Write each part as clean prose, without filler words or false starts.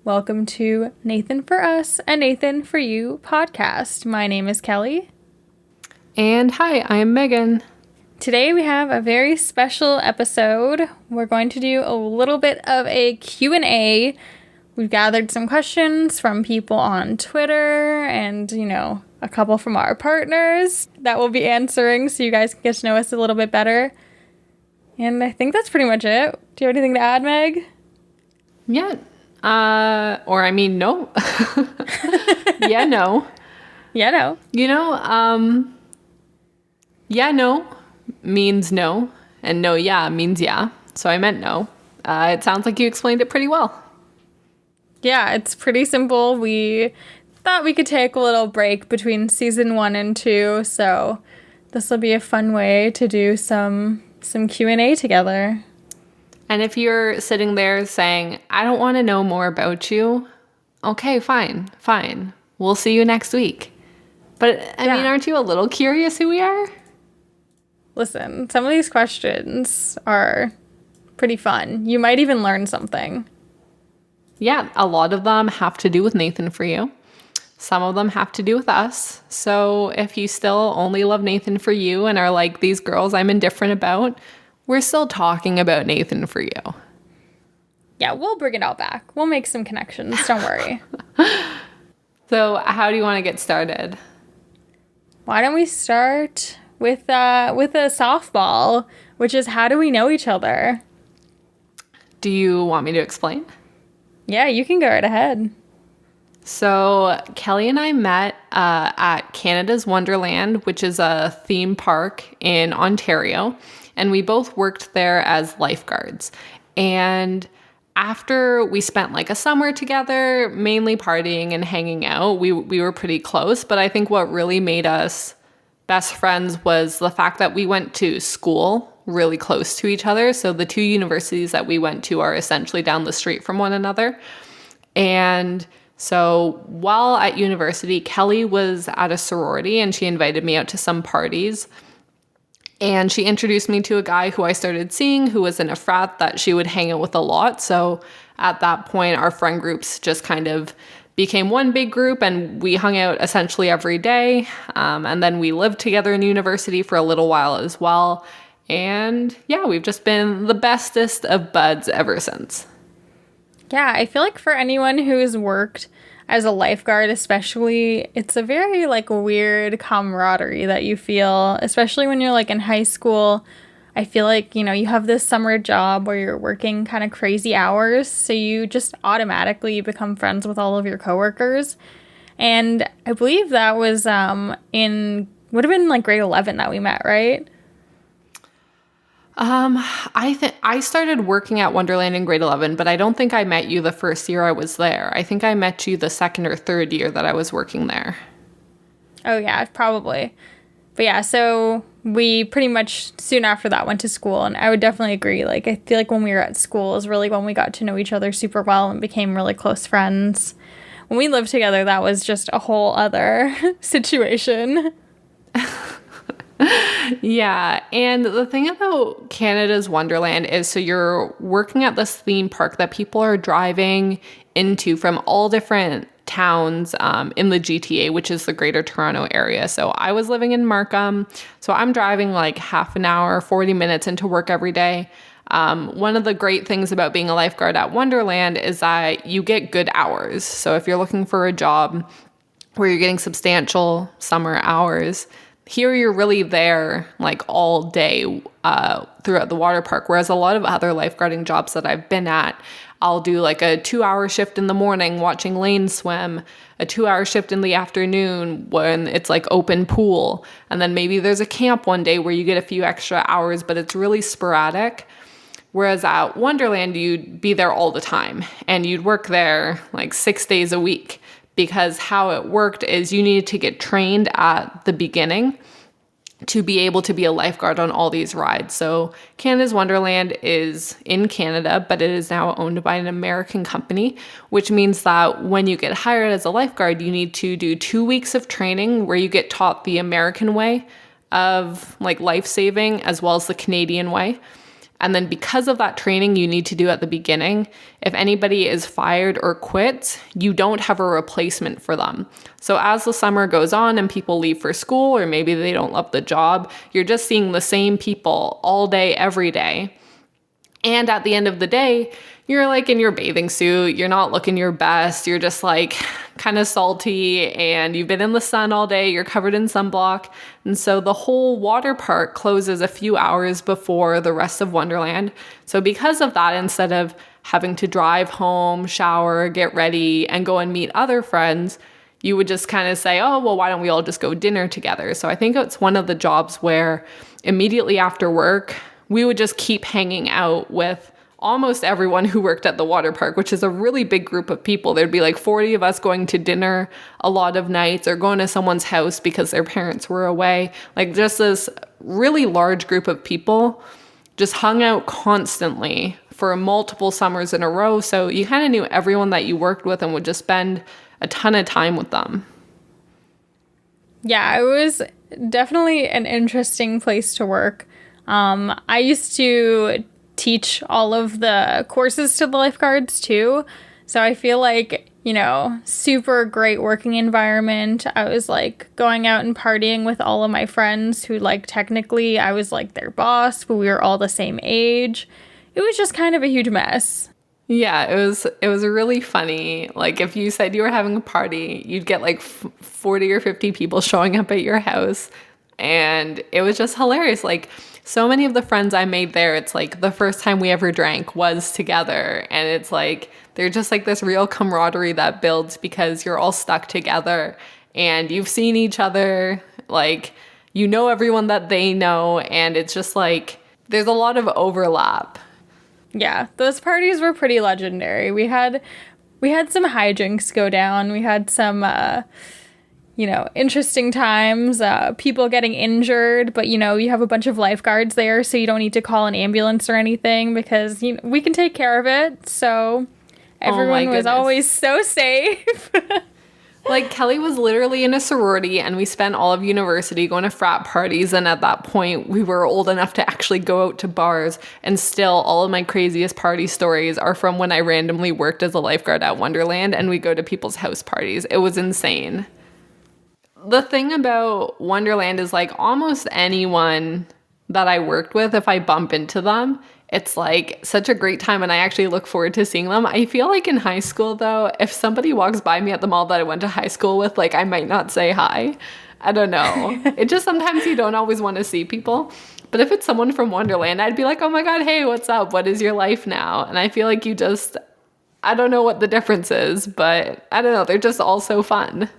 Welcome to Nathan for Us and Nathan for You podcast. My name is Kelly. And hi, I am Megan. Today we have a very special episode. We're going to do a little bit of a Q and A. We've gathered some questions from people on Twitter and, a couple from our partners that we'll be answering so you guys can get to know us a little bit better. And I think that's pretty much it. Do you have anything to add, Meg? Yeah. No. Yeah, no. Yeah, no. Yeah, no means no, and no, yeah means yeah. So I meant no. It sounds like you explained it pretty well. Yeah, it's pretty simple. We thought we could take a little break between season 1 and 2, so this will be a fun way to do some Q&A together. And if you're sitting there saying, I don't want to know more about you, okay, fine. We'll see you next week. But, I mean, aren't you a little curious who we are? Listen, some of these questions are pretty fun. You might even learn something. Yeah, a lot of them have to do with Nathan for You. Some of them have to do with us. So if you still only love Nathan for You and are like, these girls I'm indifferent about, we're still talking about Nathan for You. Yeah, we'll bring it all back. We'll make some connections. Don't worry. So how do you want to get started? Why don't we start with a softball, which is how do we know each other? Do you want me to explain? Yeah, you can go right ahead. So Kelly and I met at Canada's Wonderland, which is a theme park in Ontario. And we both worked there as lifeguards. And after we spent like a summer together, mainly partying and hanging out, we were pretty close. But I think what really made us best friends was the fact that we went to school really close to each other. So the two universities that we went to are essentially down the street from one another. And so while at university, Kelly was at a sorority and she invited me out to some parties. And she introduced me to a guy who I started seeing who was in a frat that she would hang out with a lot. So at that point, our friend groups just kind of became one big group and we hung out essentially every day. And then we lived together in university for a little while as well. And yeah, we've just been the bestest of buds ever since. Yeah, I feel like for anyone who's worked as a lifeguard especially, it's a very weird camaraderie that you feel, especially when you're in high school. I feel like, you have this summer job where you're working kind of crazy hours, so you just automatically become friends with all of your coworkers. And I believe that was would have been grade 11 that we met, right? I started working at Wonderland in grade 11, but I don't think I met you the first year I was there. I think I met you the second or third year that I was working there. Oh yeah, probably. But yeah, so we pretty much soon after that went to school, and I would definitely agree. I feel like when we were at school is really when we got to know each other super well and became really close friends. When we lived together, that was just a whole other situation. Yeah, and the thing about Canada's Wonderland is so you're working at this theme park that people are driving into from all different towns in the GTA, which is the Greater Toronto Area. So I was living in Markham, so I'm driving half an hour, 40 minutes into work every day. One of the great things about being a lifeguard at Wonderland is that you get good hours. So if you're looking for a job where you're getting substantial summer hours, here you're really there all day throughout the water park. Whereas a lot of other lifeguarding jobs that I've been at, I'll do a 2-hour shift in the morning watching lanes swim, a 2-hour shift in the afternoon when it's open pool. And then maybe there's a camp one day where you get a few extra hours, but it's really sporadic. Whereas at Wonderland, you'd be there all the time and you'd work there 6 days a week. Because how it worked is you needed to get trained at the beginning to be able to be a lifeguard on all these rides. So Canada's Wonderland is in Canada, but it is now owned by an American company, which means that when you get hired as a lifeguard, you need to do 2 weeks of training where you get taught the American way of life saving as well as the Canadian way. And then because of that training you need to do at the beginning, if anybody is fired or quits, you don't have a replacement for them. So as the summer goes on and people leave for school, or maybe they don't love the job, you're just seeing the same people all day, every day. And at the end of the day, you're like in your bathing suit, you're not looking your best, you're just like kind of salty, and you've been in the sun all day, you're covered in sunblock. And so the whole water park closes a few hours before the rest of Wonderland. So because of that, instead of having to drive home, shower, get ready, and go and meet other friends, you would just kind of say, oh, well, why don't we all just go dinner together? So I think it's one of the jobs where immediately after work, we would just keep hanging out with almost everyone who worked at the water park, which is a really big group of people. There'd be like 40 of us going to dinner a lot of nights, or going to someone's house because their parents were away. Like just this really large group of people just hung out constantly for multiple summers in a row. So you kind of knew everyone that you worked with and would just spend a ton of time with them. Yeah, it was definitely an interesting place to work. I used to teach all of the courses to the lifeguards too. So I feel like, super great working environment. I was like going out and partying with all of my friends who, like, technically I was like their boss, but we were all the same age. It was just kind of a huge mess. Yeah, it was really funny. Like if you said you were having a party, you'd get like 40 or 50 people showing up at your house. And it was just hilarious. Like so many of the friends I made there, it's like the first time we ever drank was together. And it's like, they're just like this real camaraderie that builds because you're all stuck together and you've seen each other. Like, you know everyone that they know. And it's just like, there's a lot of overlap. Yeah, those parties were pretty legendary. We had some hijinks go down. We had some, interesting times, people getting injured, but, you have a bunch of lifeguards there, so you don't need to call an ambulance or anything because, we can take care of it. So everyone was always so safe. Like, Kelly was literally in a sorority, and we spent all of university going to frat parties, and at that point, we were old enough to actually go out to bars, and still, all of my craziest party stories are from when I randomly worked as a lifeguard at Wonderland, and we go to people's house parties. It was insane. The thing about Wonderland is, like, almost anyone that I worked with, if I bump into them, it's like such a great time, and I actually look forward to seeing them. I feel like in high school, though, if somebody walks by me at the mall that I went to high school with, like, I might not say hi. I don't know. It just sometimes you don't always want to see people. But if it's someone from Wonderland, I'd be like, oh my God, hey, what's up? What is your life now? And I feel like I don't know what the difference is, but I don't know. They're just all so fun.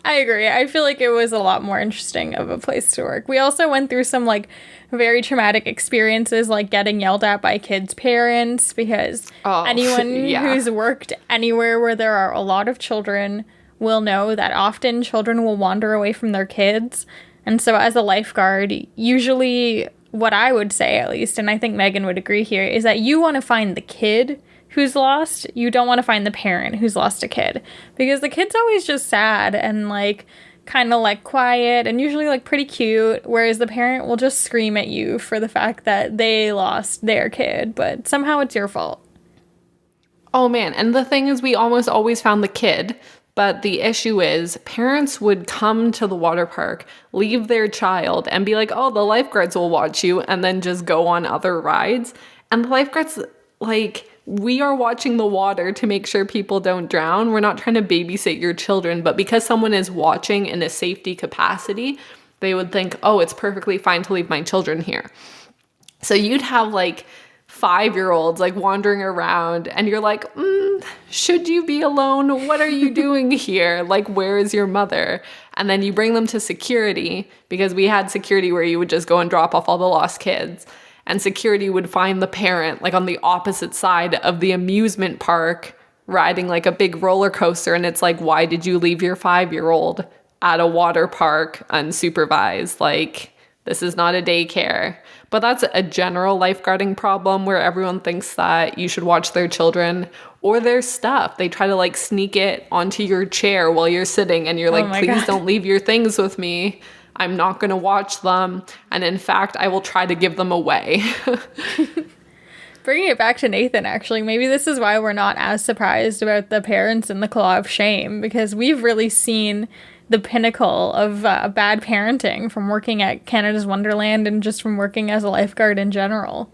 I agree. I feel like it was a lot more interesting of a place to work. We also went through some, like, very traumatic experiences, like getting yelled at by kids' parents, because anyone who's worked anywhere where there are a lot of children will know that often children will wander away from their kids. And so as a lifeguard, usually what I would say, at least, and I think Megan would agree here, is that you want to find the kid who's lost. You don't want to find the parent who's lost a kid, because the kid's always just sad and, like, kind of, like, quiet and usually, like, pretty cute, whereas the parent will just scream at you for the fact that they lost their kid, but somehow it's your fault. Oh man, and the thing is, we almost always found the kid, but the issue is parents would come to the water park, leave their child, and be like, oh, the lifeguards will watch you, and then just go on other rides. And the lifeguards, like, we are watching the water to make sure people don't drown. We're not trying to babysit your children, but because someone is watching in a safety capacity, they would think, oh, it's perfectly fine to leave my children here. So you'd have, like, 5-year-olds, like, wandering around, and you're like, should you be alone? What are you doing here? Like, where is your mother? And then you bring them to security, because we had security where you would just go and drop off all the lost kids. And security would find the parent, like, on the opposite side of the amusement park, riding, like, a big roller coaster. And it's like, why did you leave your 5-year-old at a water park unsupervised? Like, this is not a daycare. But that's a general lifeguarding problem where everyone thinks that you should watch their children or their stuff. They try to, like, sneak it onto your chair while you're sitting, and you're like, please don't leave your things with me. I'm not going to watch them. And in fact, I will try to give them away. Bringing it back to Nathan, actually, maybe this is why we're not as surprised about the parents in the Claw of Shame, because we've really seen the pinnacle of bad parenting from working at Canada's Wonderland and just from working as a lifeguard in general.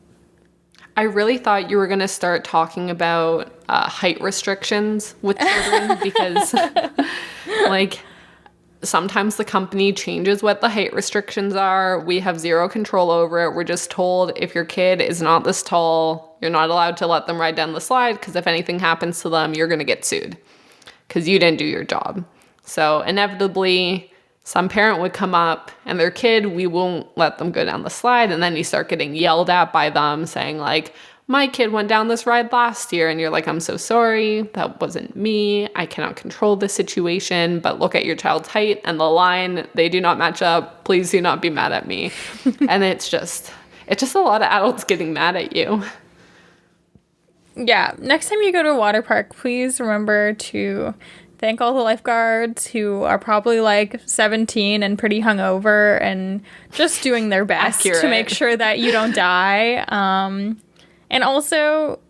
I really thought you were going to start talking about height restrictions with children because, like, sometimes the company changes what the height restrictions are. We have zero control over it. We're just told if your kid is not this tall, you're not allowed to let them ride down the slide because if anything happens to them, you're going to get sued because you didn't do your job. So inevitably, some parent would come up and their kid, we won't let them go down the slide. And then you start getting yelled at by them saying like, my kid went down this ride last year. And you're like, I'm so sorry. That wasn't me. I cannot control the situation. But look at your child's height and the line. They do not match up. Please do not be mad at me. And it's just a lot of adults getting mad at you. Yeah. Next time you go to a water park, please remember to thank all the lifeguards who are probably like 17 and pretty hungover and just doing their best to make sure that you don't die. And also,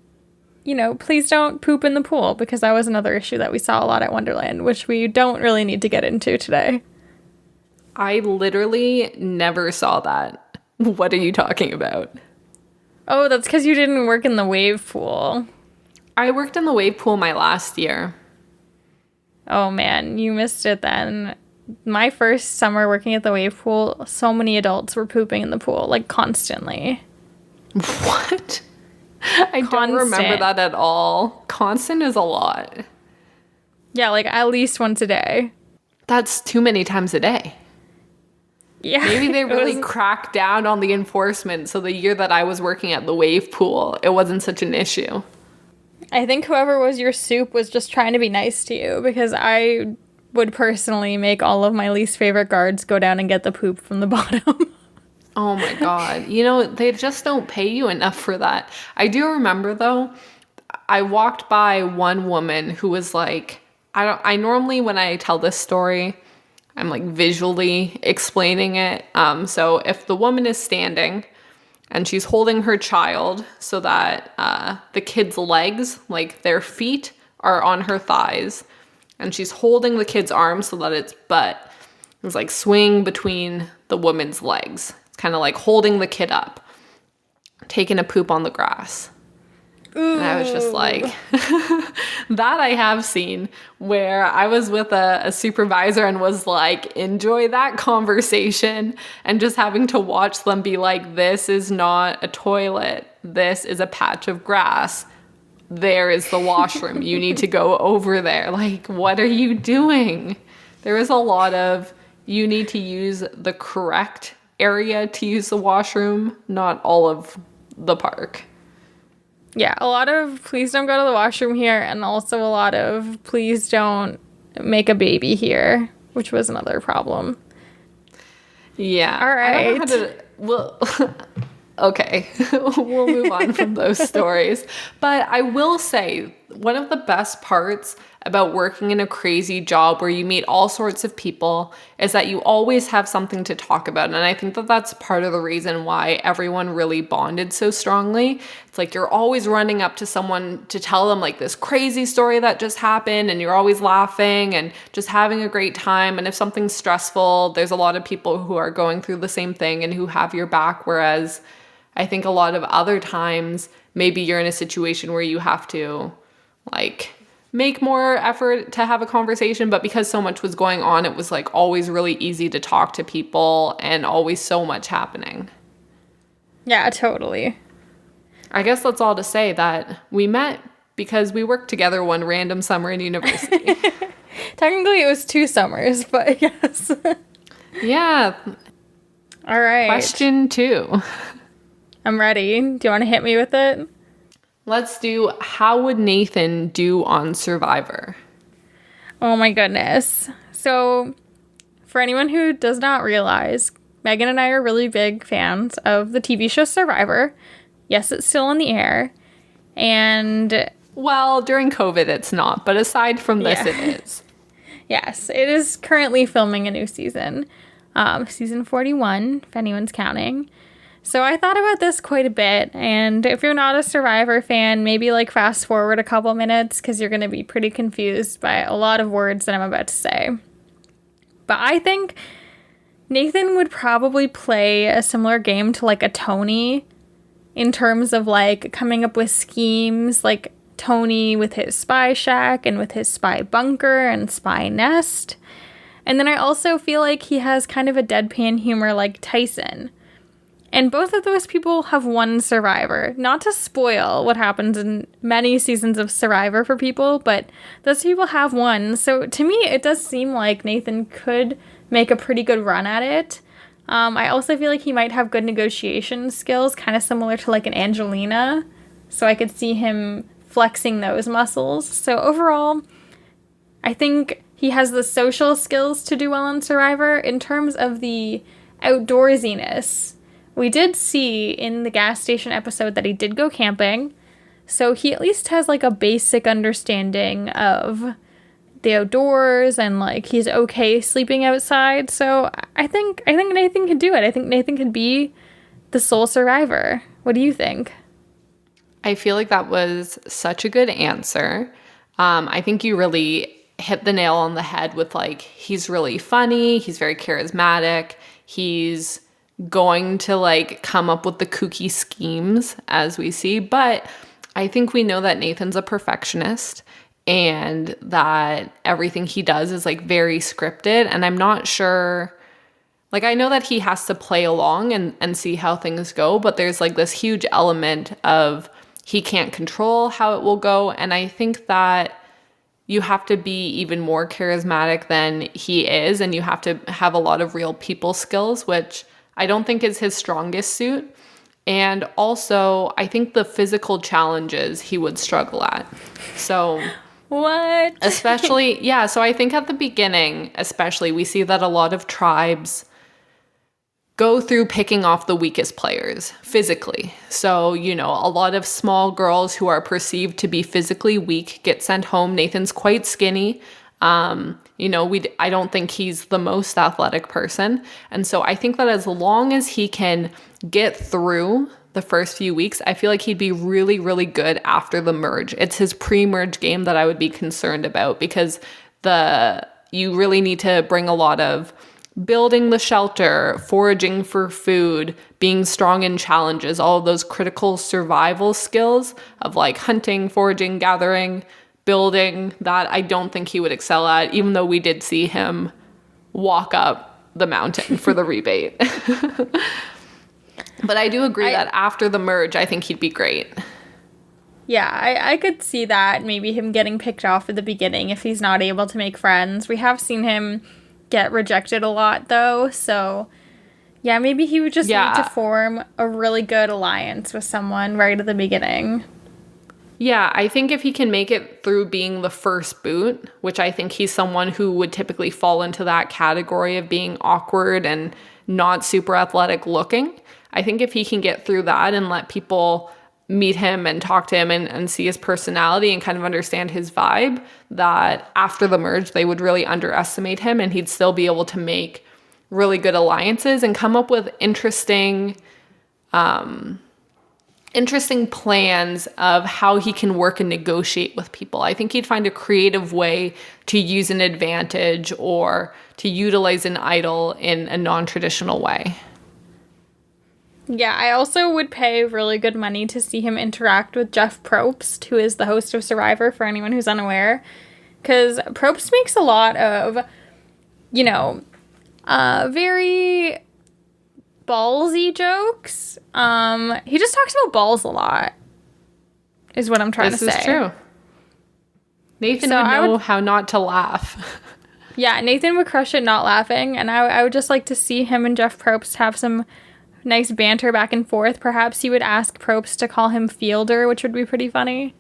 please don't poop in the pool because that was another issue that we saw a lot at Wonderland, which we don't really need to get into today. I literally never saw that. What are you talking about? Oh, that's because you didn't work in the wave pool. I worked in the wave pool my last year. Oh man, you missed it then. My first summer working at the wave pool, so many adults were pooping in the pool, like constantly. What? I don't remember that at all. Constant is a lot. Yeah, like at least once a day. That's too many times a day. Yeah. Maybe they really cracked down on the enforcement, so the year that I was working at the wave pool, it wasn't such an issue. I think whoever was your soup was just trying to be nice to you because I would personally make all of my least favorite guards go down and get the poop from the bottom. Oh my God. They just don't pay you enough for that. I do remember though, I walked by one woman who was like, I normally when I tell this story, I'm like visually explaining it. So if the woman is standing and she's holding her child so that the kid's legs, like their feet, are on her thighs. And she's holding the kid's arm so that its butt is like swing between the woman's legs. It's kind of like holding the kid up, taking a poop on the grass. Ooh. And I was just like, that I have seen where I was with a supervisor and was like, enjoy that conversation and just having to watch them be like, this is not a toilet. This is a patch of grass. There is the washroom. You need to go over there. Like, what are you doing? There is a lot of, you need to use the correct area to use the washroom, not all of the park. Yeah, a lot of please don't go to the washroom here, and also a lot of please don't make a baby here, which was another problem. Yeah. All right. Okay, we'll move on from those stories. But I will say, one of the best parts about working in a crazy job where you meet all sorts of people is that you always have something to talk about. And I think that that's part of the reason why everyone really bonded so strongly. It's like you're always running up to someone to tell them like this crazy story that just happened, and you're always laughing and just having a great time. And if something's stressful, there's a lot of people who are going through the same thing and who have your back, whereas I think a lot of other times, maybe you're in a situation where you have to like make more effort to have a conversation, but because so much was going on, it was like always really easy to talk to people and always so much happening. Yeah, totally. I guess that's all to say that we met because we worked together one random summer in university. Technically it was 2 summers, but yes. Yeah. All right. Question 2. I'm ready. Do you want to hit me with it? Let's do, how would Nathan do on Survivor? Oh my goodness. So, for anyone who does not realize, Meagan and I are really big fans of the TV show Survivor. Yes, it's still on the air. And well, during COVID it's not, but aside from this, It is. Yes, it is currently filming a new season. season 41, if anyone's counting. So I thought about this quite a bit, and if you're not a Survivor fan, maybe like fast forward a couple minutes because you're going to be pretty confused by a lot of words that I'm about to say. But I think Nathan would probably play a similar game to like a Tony in terms of like coming up with schemes, like Tony with his spy shack and with his spy bunker and spy nest. And then I also feel like he has kind of a deadpan humor like Tyson. And both of those people have one Survivor. Not to spoil what happens in many seasons of Survivor for people, but those people have one. So to me, it does seem like Nathan could make a pretty good run at it. I also feel like he might have good negotiation skills, kind of similar to like an Angelina. So I could see him flexing those muscles. So overall, I think he has the social skills to do well on Survivor. In terms of the outdoorsiness, we did see in the gas station episode that he did go camping, so he at least has like a basic understanding of the outdoors and like he's okay sleeping outside. So I think Nathan can do it. I think Nathan could be the sole survivor. What do you think? I feel like that was such a good answer. I think you really hit the nail on the head with like, he's really funny, he's very charismatic, he's going to like come up with the kooky schemes as we see, but I think we know that Nathan's a perfectionist and that everything he does is like very scripted, and I'm not sure, like I know that he has to play along and see how things go, but there's like this huge element of he can't control how it will go, and I think that you have to be even more charismatic than he is, and you have to have a lot of real people skills, which I don't think is his strongest suit. And also, I think the physical challenges he would struggle at. So, what? Especially, yeah, so I think at the beginning, especially, we see that a lot of tribes go through picking off the weakest players physically. So, you know, a lot of small girls who are perceived to be physically weak get sent home. Nathan's quite skinny. You know, I don't think he's the most athletic person. And so I think that as long as he can get through the first few weeks, I feel like he'd be really, really good after the merge. It's his pre-merge game that I would be concerned about, because you really need to bring a lot of building the shelter, foraging for food, being strong in challenges, all of those critical survival skills of like hunting, foraging, gathering, building, that I don't think he would excel at, even though we did see him walk up the mountain for the rebate. But I do agree that after the merge, I think he'd be great. Yeah, I could see that, maybe him getting picked off at the beginning if he's not able to make friends. We have seen him get rejected a lot, though, so yeah, maybe he would just need to form a really good alliance with someone right at the beginning. Yeah, I think if he can make it through being the first boot, which I think he's someone who would typically fall into that category of being awkward and not super athletic looking. I think if he can get through that and let people meet him and talk to him and see his personality and kind of understand his vibe, that after the merge, they would really underestimate him and he'd still be able to make really good alliances and come up with interesting plans of how he can work and negotiate with people. I think he'd find a creative way to use an advantage or to utilize an idol in a non-traditional way. Yeah, I also would pay really good money to see him interact with Jeff Probst, who is the host of Survivor, for anyone who's unaware. Because Probst makes a lot of, you know, very ballsy jokes. He just talks about balls a lot, is what I'm trying to say. This is true. Nathan would know how not to laugh. Yeah, Nathan would crush it not laughing, and I would just like to see him and Jeff Probst have some nice banter back and forth. Perhaps he would ask Probst to call him Fielder, which would be pretty funny.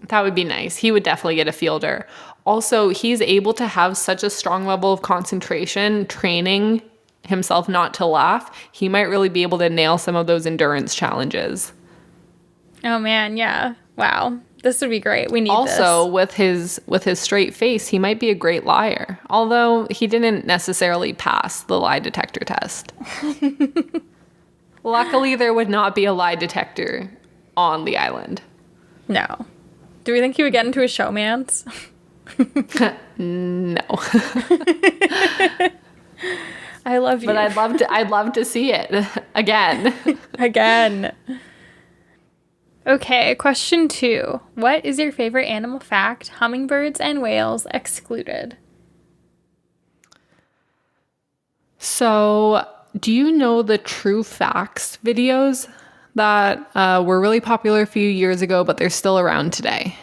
That would be nice. He would definitely get a Fielder. Also, he's able to have such a strong level of concentration, training himself not to laugh. He might really be able to nail some of those endurance challenges. Oh man, yeah. Wow. This would be great. We need also, this. with his straight face, he might be a great liar. Although he didn't necessarily pass the lie detector test. Luckily, there would not be a lie detector on the island. No. Do we think he would get into a showman's? No. I love you. But I'd love to see it again. Again. Okay, question 2. What is your favorite animal fact? Hummingbirds and whales excluded. So, do you know the True Facts videos that were really popular a few years ago, but they're still around today?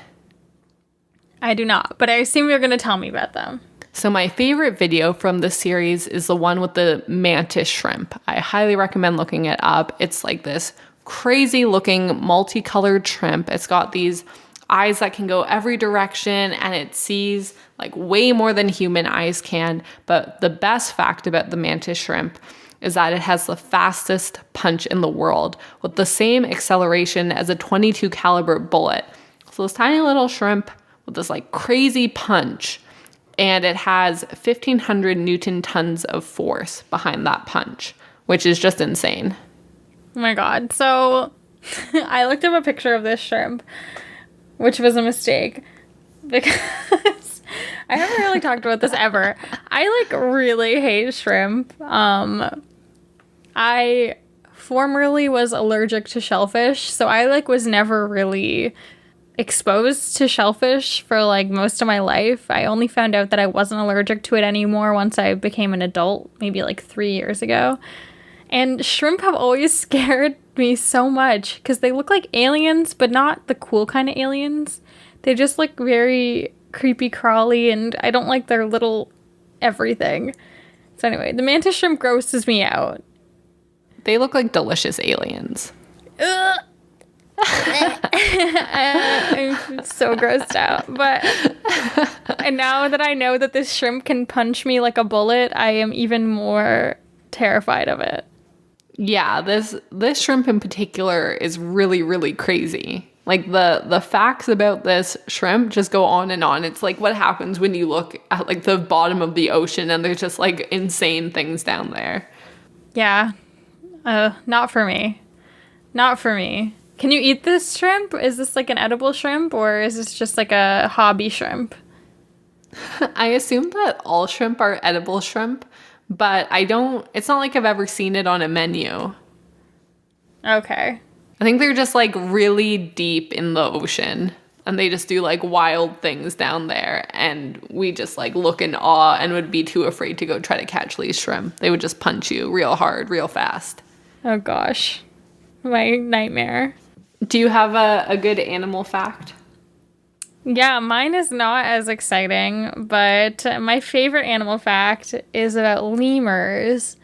I do not, but I assume you're going to tell me about them. So my favorite video from the series is the one with the mantis shrimp. I highly recommend looking it up. It's like this crazy looking multicolored shrimp. It's got these eyes that can go every direction, and it sees like way more than human eyes can. But the best fact about the mantis shrimp is that it has the fastest punch in the world with the same acceleration as a .22 caliber bullet. So this tiny little shrimp with this like crazy punch, and it has 1,500 Newton tons of force behind that punch, which is just insane. Oh my god. So I looked up a picture of this shrimp, which was a mistake because I haven't really talked about this ever. I like really hate shrimp. I formerly was allergic to shellfish, so I like was never really exposed to shellfish for like most of my life. I only found out that I wasn't allergic to it anymore once I became an adult, maybe like 3 years ago. And shrimp have always scared me so much because they look like aliens, but not the cool kind of aliens. They just look very creepy crawly, and I don't like their little everything. So anyway, the mantis shrimp grosses me out. They look like delicious aliens. Ugh. I'm so grossed out. But and now that I know that this shrimp can punch me like a bullet, I am even more terrified of it. Yeah, this shrimp in particular is really, really crazy. Like the facts about this shrimp just go on and on. It's like what happens when you look at like the bottom of the ocean and there's just like insane things down there. Yeah. Not for me. Not for me. Can you eat this shrimp? Is this like an edible shrimp, or is this just like a hobby shrimp? I assume that all shrimp are edible shrimp, but it's not like I've ever seen it on a menu. Okay. I think they're just like really deep in the ocean, and they just do like wild things down there, and we just like look in awe and would be too afraid to go try to catch these shrimp. They would just punch you real hard, real fast. Oh gosh. My nightmare. Do you have a good animal fact? Yeah, mine is not as exciting, but my favorite animal fact is about lemurs.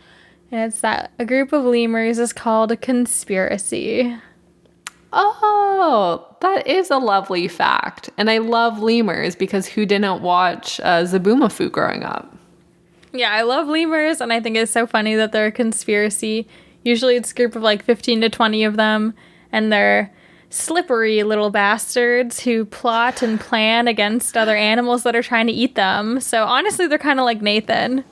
And it's that a group of lemurs is called a conspiracy. Oh, that is a lovely fact. And I love lemurs because who didn't watch Zaboomafoo growing up? Yeah, I love lemurs, and I think it's so funny that they're a conspiracy. Usually it's a group of like 15 to 20 of them, and they're slippery little bastards who plot and plan against other animals that are trying to eat them. So honestly, they're kind of like Nathan.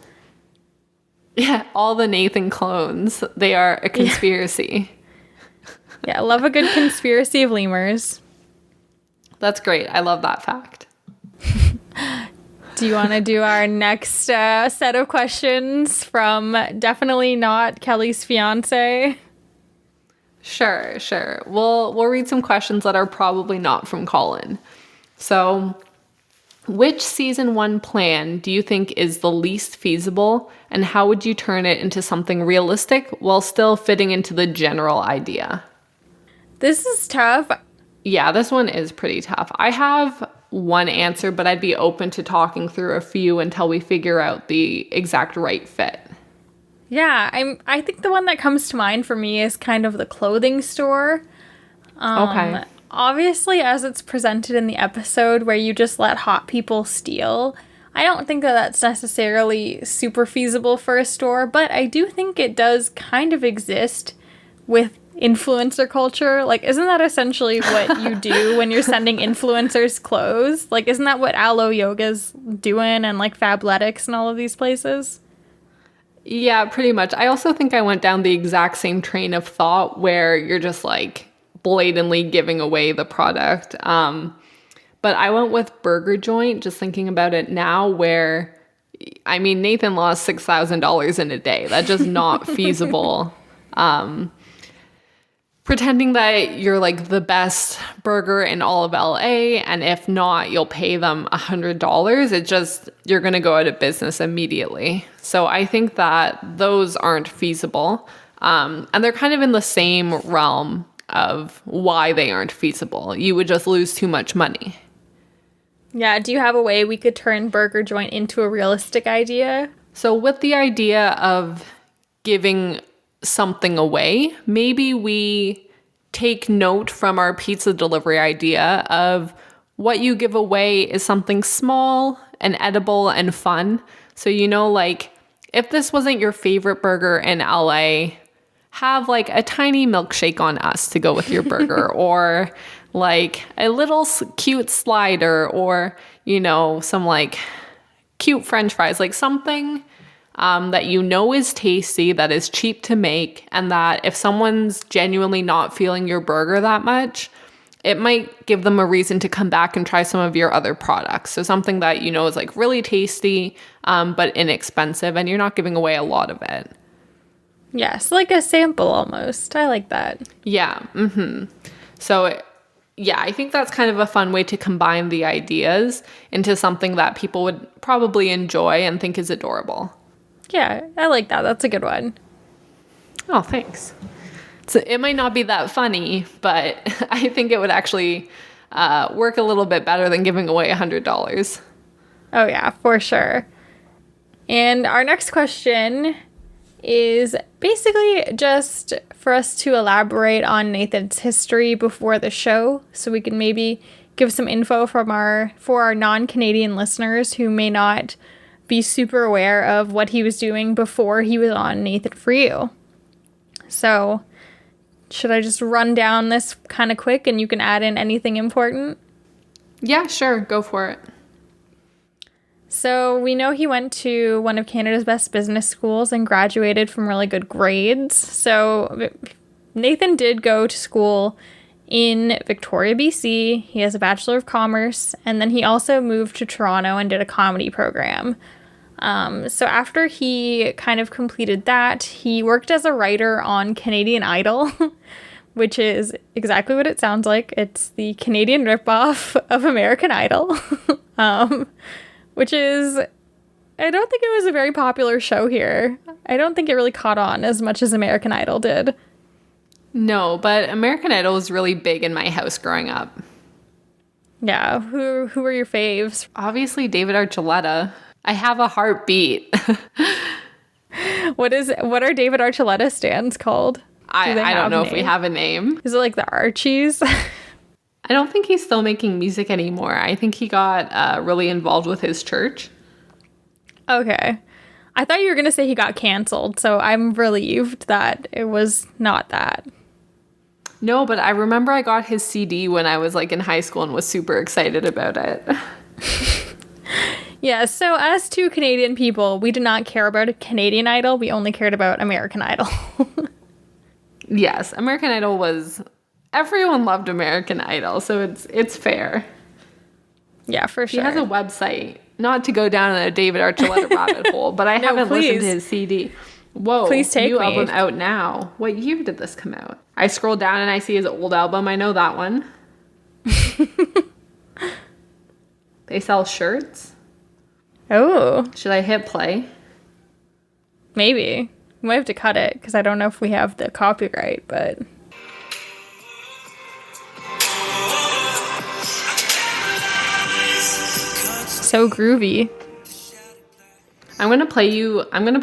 Yeah, all the Nathan clones. They are a conspiracy. Yeah, I love a good conspiracy of lemurs. That's great. I love that fact. Do you want to do our next set of questions from definitely not Kelly's fiance? Sure. We'll read some questions that are probably not from Colin. So, which season 1 plan do you think is the least feasible, and how would you turn it into something realistic while still fitting into the general idea? This is tough. Yeah, this one is pretty tough. I have one answer, but I'd be open to talking through a few until we figure out the exact right fit. Yeah, I think the one that comes to mind for me is kind of the clothing store. Okay. Obviously, as it's presented in the episode where you just let hot people steal, I don't think that that's necessarily super feasible for a store, but I do think it does kind of exist with influencer culture. Like, isn't that essentially what you do when you're sending influencers clothes? Like, isn't that what Alo Yoga's doing and like Fabletics and all of these places? Yeah, pretty much. I also think I went down the exact same train of thought where you're just like blatantly giving away the product. But I went with Burger Joint, just thinking about it now, where, I mean, Nathan lost $6,000 in a day. That's just not feasible. Pretending that you're like the best burger in all of LA, and if not, you'll pay them $100. It just, you're going to go out of business immediately. So I think that those aren't feasible. And they're kind of in the same realm of why they aren't feasible. You would just lose too much money. Yeah, do you have a way we could turn Burger Joint into a realistic idea? So with the idea of giving something away, maybe we take note from our pizza delivery idea of what you give away is something small and edible and fun. So, you know, like if this wasn't your favorite burger in LA, have like a tiny milkshake on us to go with your burger, or like a little cute slider, or, you know, some like cute French fries, like something that you know is tasty, that is cheap to make, and that if someone's genuinely not feeling your burger that much, it might give them a reason to come back and try some of your other products. So something that you know is like really tasty, but inexpensive, and you're not giving away a lot of it. Yes, like a sample almost. I like that. Yeah. So yeah, I think that's kind of a fun way to combine the ideas into something that people would probably enjoy and think is adorable. Yeah, I like that. That's a good one. Oh, thanks. So it might not be that funny, but I think it would actually work a little bit better than giving away $100. Oh, yeah, for sure. And our next question is basically just for us to elaborate on Nathan's history before the show, so we can maybe give some info for our non-Canadian listeners who may not be super aware of what he was doing before he was on Nathan For You. So, should I just run down this kind of quick and you can add in anything important? Yeah, sure. Go for it. So, we know he went to one of Canada's best business schools and graduated from really good grades. So, Nathan did go to school in Victoria, BC. He has a Bachelor of Commerce, and then he also moved to Toronto and did a comedy program. So after he kind of completed that, he worked as a writer on Canadian Idol, which is exactly what it sounds like. It's the Canadian ripoff of American Idol, which is, I don't think it was a very popular show here. I don't think it really caught on as much as American Idol did. No, but American Idol was really big in my house growing up. Yeah, who were your faves? Obviously David Archuleta. I have a heartbeat. What are David Archuleta stands called? I don't know if we have a name. Is it like the Archies? I don't think he's still making music anymore. I think he got really involved with his church. Okay. I thought you were going to say he got canceled, so I'm relieved that it was not that. No, but I remember I got his CD when I was like in high school and was super excited about it. Yeah, so as two Canadian people, we did not care about Canadian Idol. We only cared about American Idol. Yes, American Idol was... Everyone loved American Idol, so it's fair. Yeah, for sure. He has a website. Not to go down a David Archuleta rabbit hole, but I haven't listened to his CD. Whoa, please take new me. Album out now. What year did this come out? I scroll down and I see his old album. I know that one. They sell shirts. Oh. Should I hit play? Maybe. We might have to cut it because I don't know if we have the copyright, but... So groovy. I'm going to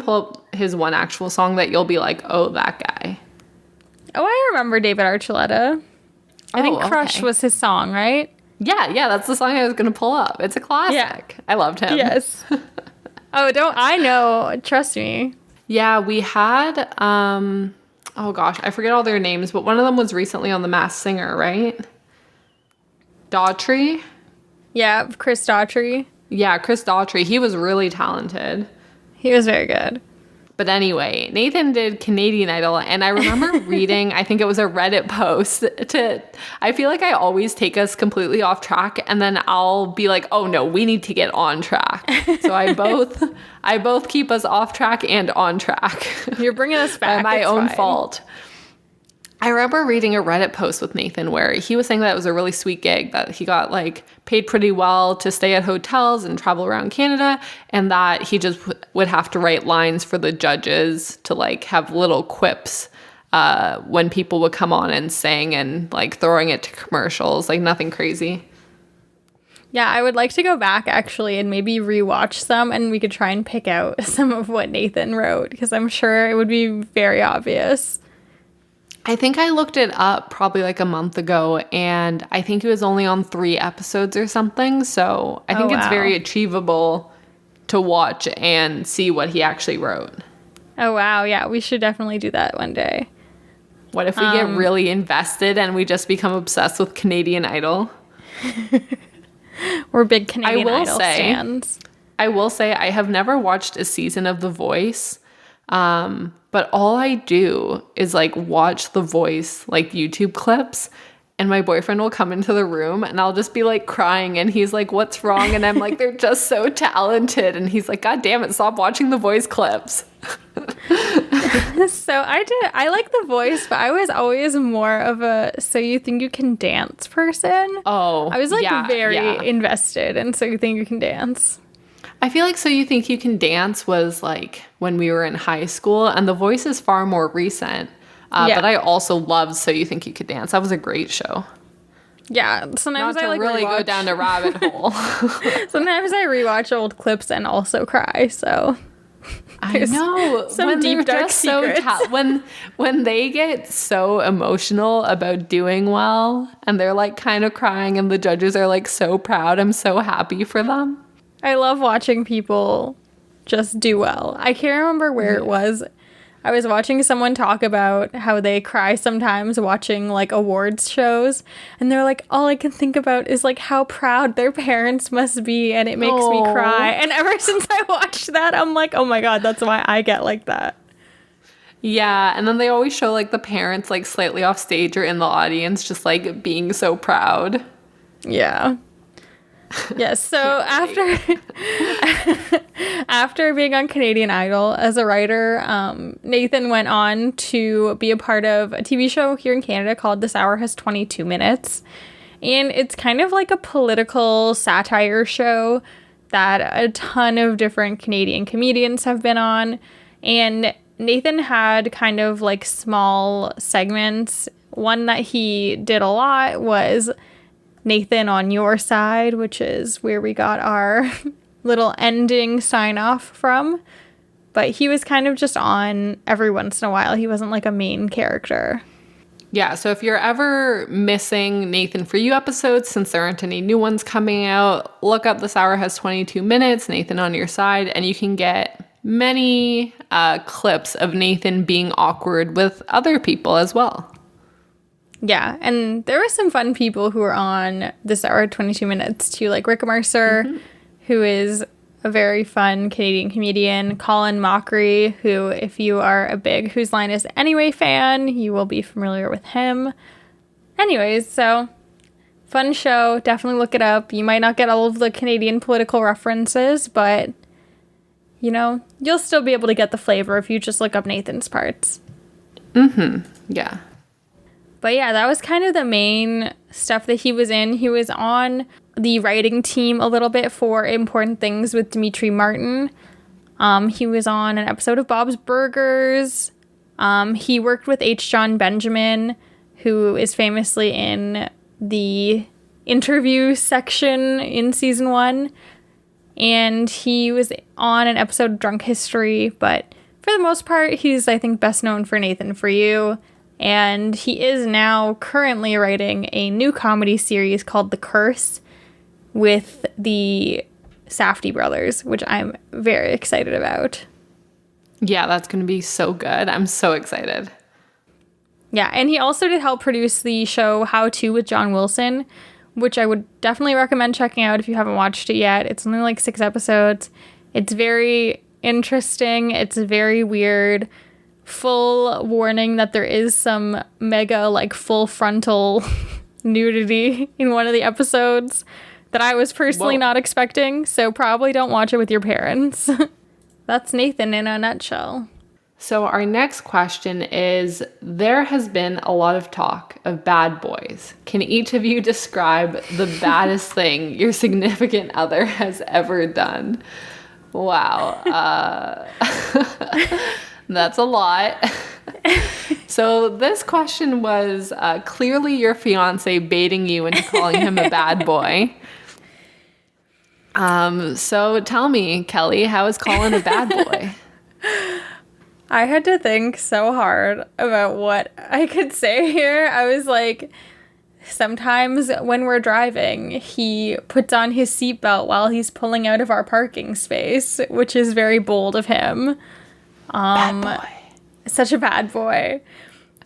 pull up his one actual song that you'll be like, oh, that guy. Oh, I remember David Archuleta. I think Crush was his song, right? Yeah, that's the song I was going to pull up. It's a classic. Yeah. I loved him. Yes. Oh, I know. Trust me. Yeah, we had, oh gosh, I forget all their names, but one of them was recently on The Masked Singer, right? Daughtry? Yeah, Chris Daughtry. Yeah, Chris Daughtry. He was really talented. He was very good. But anyway, Nathan did Canadian Idol, and I remember reading, I think it was a Reddit post I feel like I always take us completely off track, and then I'll be like, oh no, we need to get on track. So I both keep us off track and on track. You're bringing us back. By my it's own fine. fault. I remember reading a Reddit post with Nathan where he was saying that it was a really sweet gig, that he got like paid pretty well to stay at hotels and travel around Canada, and that he just would have to write lines for the judges to like have little quips when people would come on and sing, and like throwing it to commercials, like nothing crazy. Yeah, I would like to go back actually and maybe rewatch some, and we could try and pick out some of what Nathan wrote, because I'm sure it would be very obvious. I think I looked it up probably like a month ago, and I think it was only on 3 episodes or something. So I think it's very achievable to watch and see what he actually wrote. Oh, wow. Yeah, we should definitely do that one day. What if we get really invested and we just become obsessed with Canadian Idol? We're big Canadian Idol fans. I will say I have never watched a season of The Voice. But all I do is like watch The Voice, like YouTube clips, and my boyfriend will come into the room and I'll just be like crying, and he's like, what's wrong? And I'm like, they're just so talented. And he's like, God damn it, stop watching The Voice clips. So I like The Voice, but I was always more of a So You Think You Can Dance person. Oh, I was like very invested in So You Think You Can Dance. I feel like So You Think You Can Dance was like when we were in high school, and The Voice is far more recent. But I also loved So You Think You Could Dance. That was a great show. Yeah, sometimes Not to I like really go down a rabbit hole. Sometimes I rewatch old clips and also cry. So I know some when deep dark secrets. When they get so emotional about doing well, and they're like kind of crying, and the judges are like so proud. I'm so happy for them. I love watching people just do well. I can't remember where it was. I was watching someone talk about how they cry sometimes watching like awards shows, and they're like, all I can think about is like how proud their parents must be, and it makes me cry. And ever since I watched that, I'm like, oh my God, that's why I get like that. Yeah, and then they always show like the parents like slightly off stage or in the audience just like being so proud. Yeah. Yes, so after being on Canadian Idol as a writer, Nathan went on to be a part of a TV show here in Canada called This Hour Has 22 Minutes. And it's kind of like a political satire show that a ton of different Canadian comedians have been on. And Nathan had kind of like small segments. One that he did a lot was Nathan on Your Side, which is where we got our little ending sign off from. But he was kind of just on every once in a while. He wasn't like a main character. Yeah, so if you're ever missing Nathan For You episodes, since there aren't any new ones coming out, look up This Hour Has 22 Minutes, Nathan on Your Side, and you can get many clips of Nathan being awkward with other people as well. Yeah, and there were some fun people who were on This Hour 22 Minutes too, like Rick Mercer, who is a very fun Canadian comedian, Colin Mockery, who, if you are a big Whose Line Is It Anyway fan, you will be familiar with him. Anyways, so fun show. Definitely look it up. You might not get all of the Canadian political references, but, you know, you'll still be able to get the flavor if you just look up Nathan's parts. Yeah. But yeah, that was kind of the main stuff that he was in. He was on the writing team a little bit for Important Things with Dimitri Martin. He was on an episode of Bob's Burgers. He worked with H. John Benjamin, who is famously in the interview section in season 1. And he was on an episode of Drunk History. But for the most part, he's, I think, best known for Nathan For You. And he is now currently writing a new comedy series called The Curse with the Safdie brothers, which I'm very excited about. Yeah, that's going to be so good. I'm so excited. Yeah, and he also did help produce the show How To with John Wilson, which I would definitely recommend checking out if you haven't watched it yet. It's only like 6 episodes. It's very interesting. It's very weird. Full warning that there is some mega, like, full frontal nudity in one of the episodes that I was personally not expecting. So probably don't watch it with your parents. That's Nathan in a nutshell. So our next question is, there has been a lot of talk of bad boys. Can each of you describe the baddest thing your significant other has ever done? Wow. That's a lot. So this question was clearly your fiance baiting you into calling him a bad boy. So tell me, Kelly, how is Colin a bad boy? I had to think so hard about what I could say here. I was like, sometimes when we're driving, he puts on his seatbelt while he's pulling out of our parking space, which is very bold of him. Bad boy. Such a bad boy.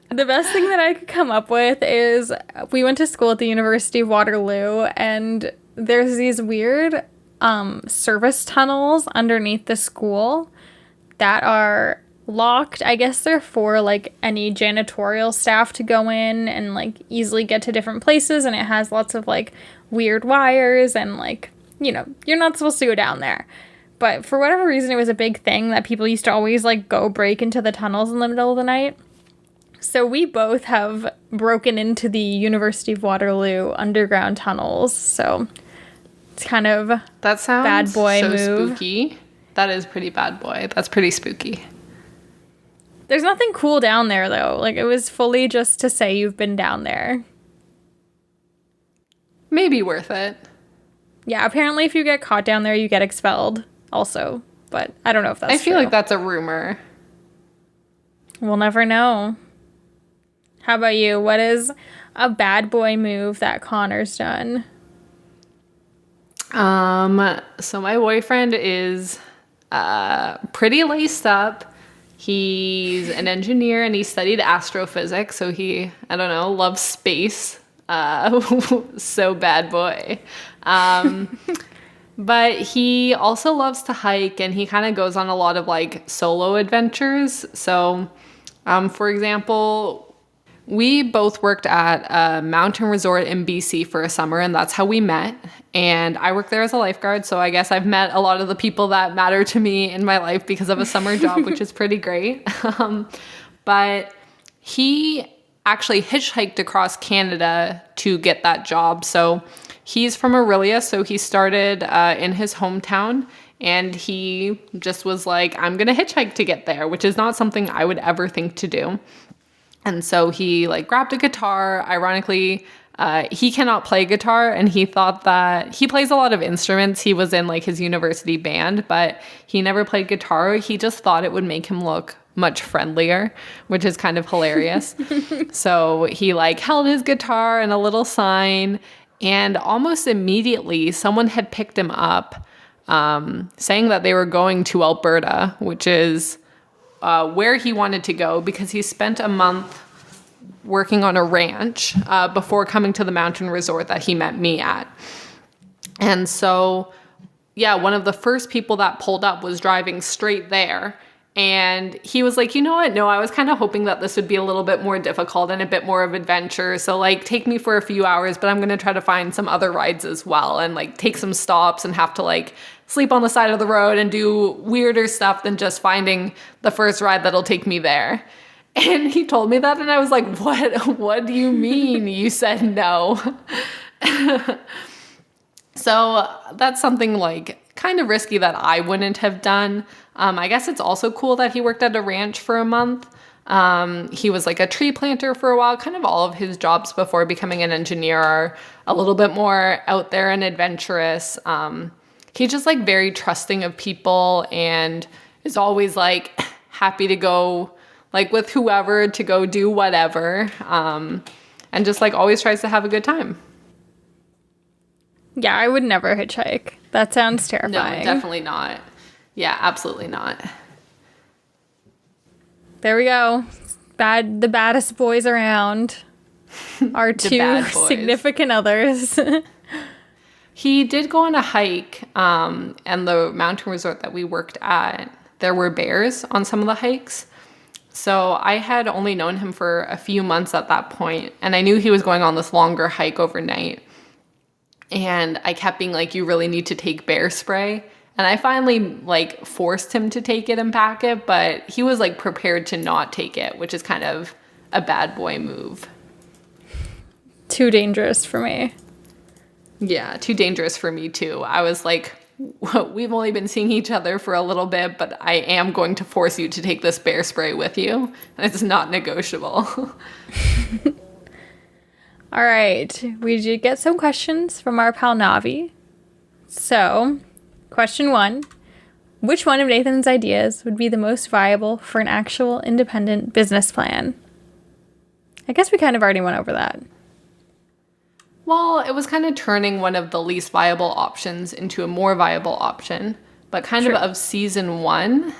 The best thing that I could come up with is we went to school at the University of Waterloo, and there's these weird service tunnels underneath the school that are locked. I guess they're for like any janitorial staff to go in and like easily get to different places, and it has lots of like weird wires and like, you know, you're not supposed to go down there. But for whatever reason, it was a big thing that people used to always like go break into the tunnels in the middle of the night. So we both have broken into the University of Waterloo underground tunnels. So it's kind of that sounds bad boy so move. Spooky. That is pretty bad boy. That's pretty spooky. There's nothing cool down there, though. Like, it was fully just to say you've been down there. Maybe worth it. Yeah, apparently if you get caught down there, you get expelled also. But I don't know if that's true. I feel like that's a rumor. We'll never know. How about you? What is a bad boy move that Connor's done? So my boyfriend is pretty laced up. He's an engineer and he studied astrophysics, so he, I don't know, loves space. So bad boy. But he also loves to hike, and he kind of goes on a lot of like solo adventures. So, for example, we both worked at a mountain resort in BC for a summer, and that's how we met. And I worked there as a lifeguard, so I guess I've met a lot of the people that matter to me in my life because of a summer job, which is pretty great. But he actually hitchhiked across Canada to get that job. So he's from Aurelia, so he started in his hometown, and he just was like, I'm going to hitchhike to get there, which is not something I would ever think to do. And so he like grabbed a guitar. Ironically, he cannot play guitar, and he thought that he plays a lot of instruments. He was in like his university band, but he never played guitar. He just thought it would make him look much friendlier, which is kind of hilarious. So he like held his guitar and a little sign, and almost immediately someone had picked him up, saying that they were going to Alberta, which is where he wanted to go, because he spent a month working on a ranch before coming to the mountain resort that he met me at. And so, yeah, one of the first people that pulled up was driving straight there. And he was like, you know what? No, I was kind of hoping that this would be a little bit more difficult and a bit more of adventure. So like take me for a few hours, but I'm going to try to find some other rides as well, and like take some stops and have to like sleep on the side of the road and do weirder stuff than just finding the first ride that'll take me there. And he told me that, and I was like, what do you mean you said no? So that's something like kind of risky that I wouldn't have done. I guess it's also cool that he worked at a ranch for a month. He was like a tree planter for a while. Kind of all of his jobs before becoming an engineer are a little bit more out there and adventurous. He's just like very trusting of people, and is always like happy to go like with whoever to go do whatever. And just like always tries to have a good time. Yeah, I would never hitchhike. That sounds terrifying. No, definitely not. Yeah, absolutely not. There we go. the baddest boys around, our two bad boys. significant others. He did go on a hike, and the mountain resort that we worked at, there were bears on some of the hikes. So I had only known him for a few months at that point, and I knew he was going on this longer hike overnight. And I kept being like, you really need to take bear spray. And I finally like forced him to take it and pack it, but he was like prepared to not take it, which is kind of a bad boy move. Too dangerous for me. Yeah, too dangerous for me too. I was like, we've only been seeing each other for a little bit, but I am going to force you to take this bear spray with you. And it's not negotiable. All right, we did get some questions from our pal Navi. So, question 1. Which one of Nathan's ideas would be the most viable for an actual independent business plan? I guess we kind of already went over that. Well, it was kind of turning one of the least viable options into a more viable option, but kind of season 1.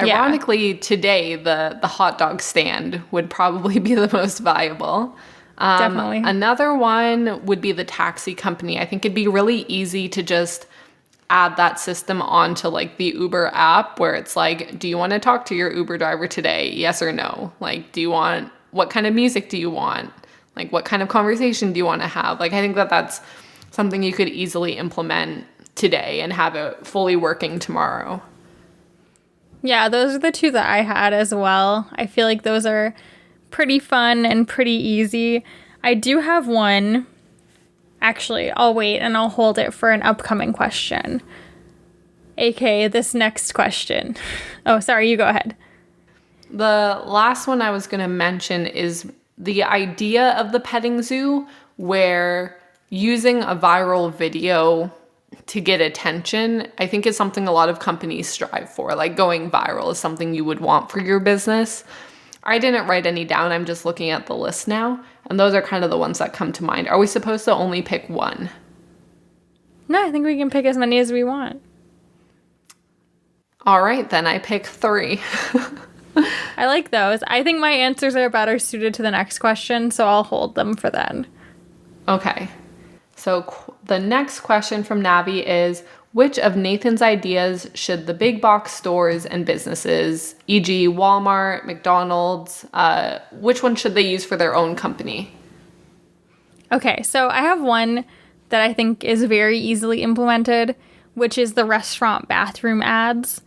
Ironically, today, the hot dog stand would probably be the most viable. Definitely. Another one would be the taxi company. I think it'd be really easy to just add that system onto like the Uber app where it's like, do you want to talk to your Uber driver today? Yes or no? Like, what kind of music do you want? Like, what kind of conversation do you want to have? Like, I think that's something you could easily implement today and have it fully working tomorrow. Yeah, those are the two that I had as well. I feel like those are pretty fun and pretty easy. I do have one. Actually, I'll wait and I'll hold it for an upcoming question. AKA this next question. Oh, sorry, you go ahead. The last one I was going to mention is the idea of the petting zoo, where using a viral video to get attention, I think is something a lot of companies strive for. Like, going viral is something you would want for your business. I didn't write any down. I'm just looking at the list now. And those are kind of the ones that come to mind. Are we supposed to only pick one? No, I think we can pick as many as we want. All right, then I pick 3. I like those. I think my answers are better suited to the next question, so I'll hold them for then. Okay. So the next question from Navi is, which of Nathan's ideas should the big box stores and businesses, e.g. Walmart, McDonald's, which one should they use for their own company? Okay, so I have one that I think is very easily implemented, which is the restaurant bathroom ads.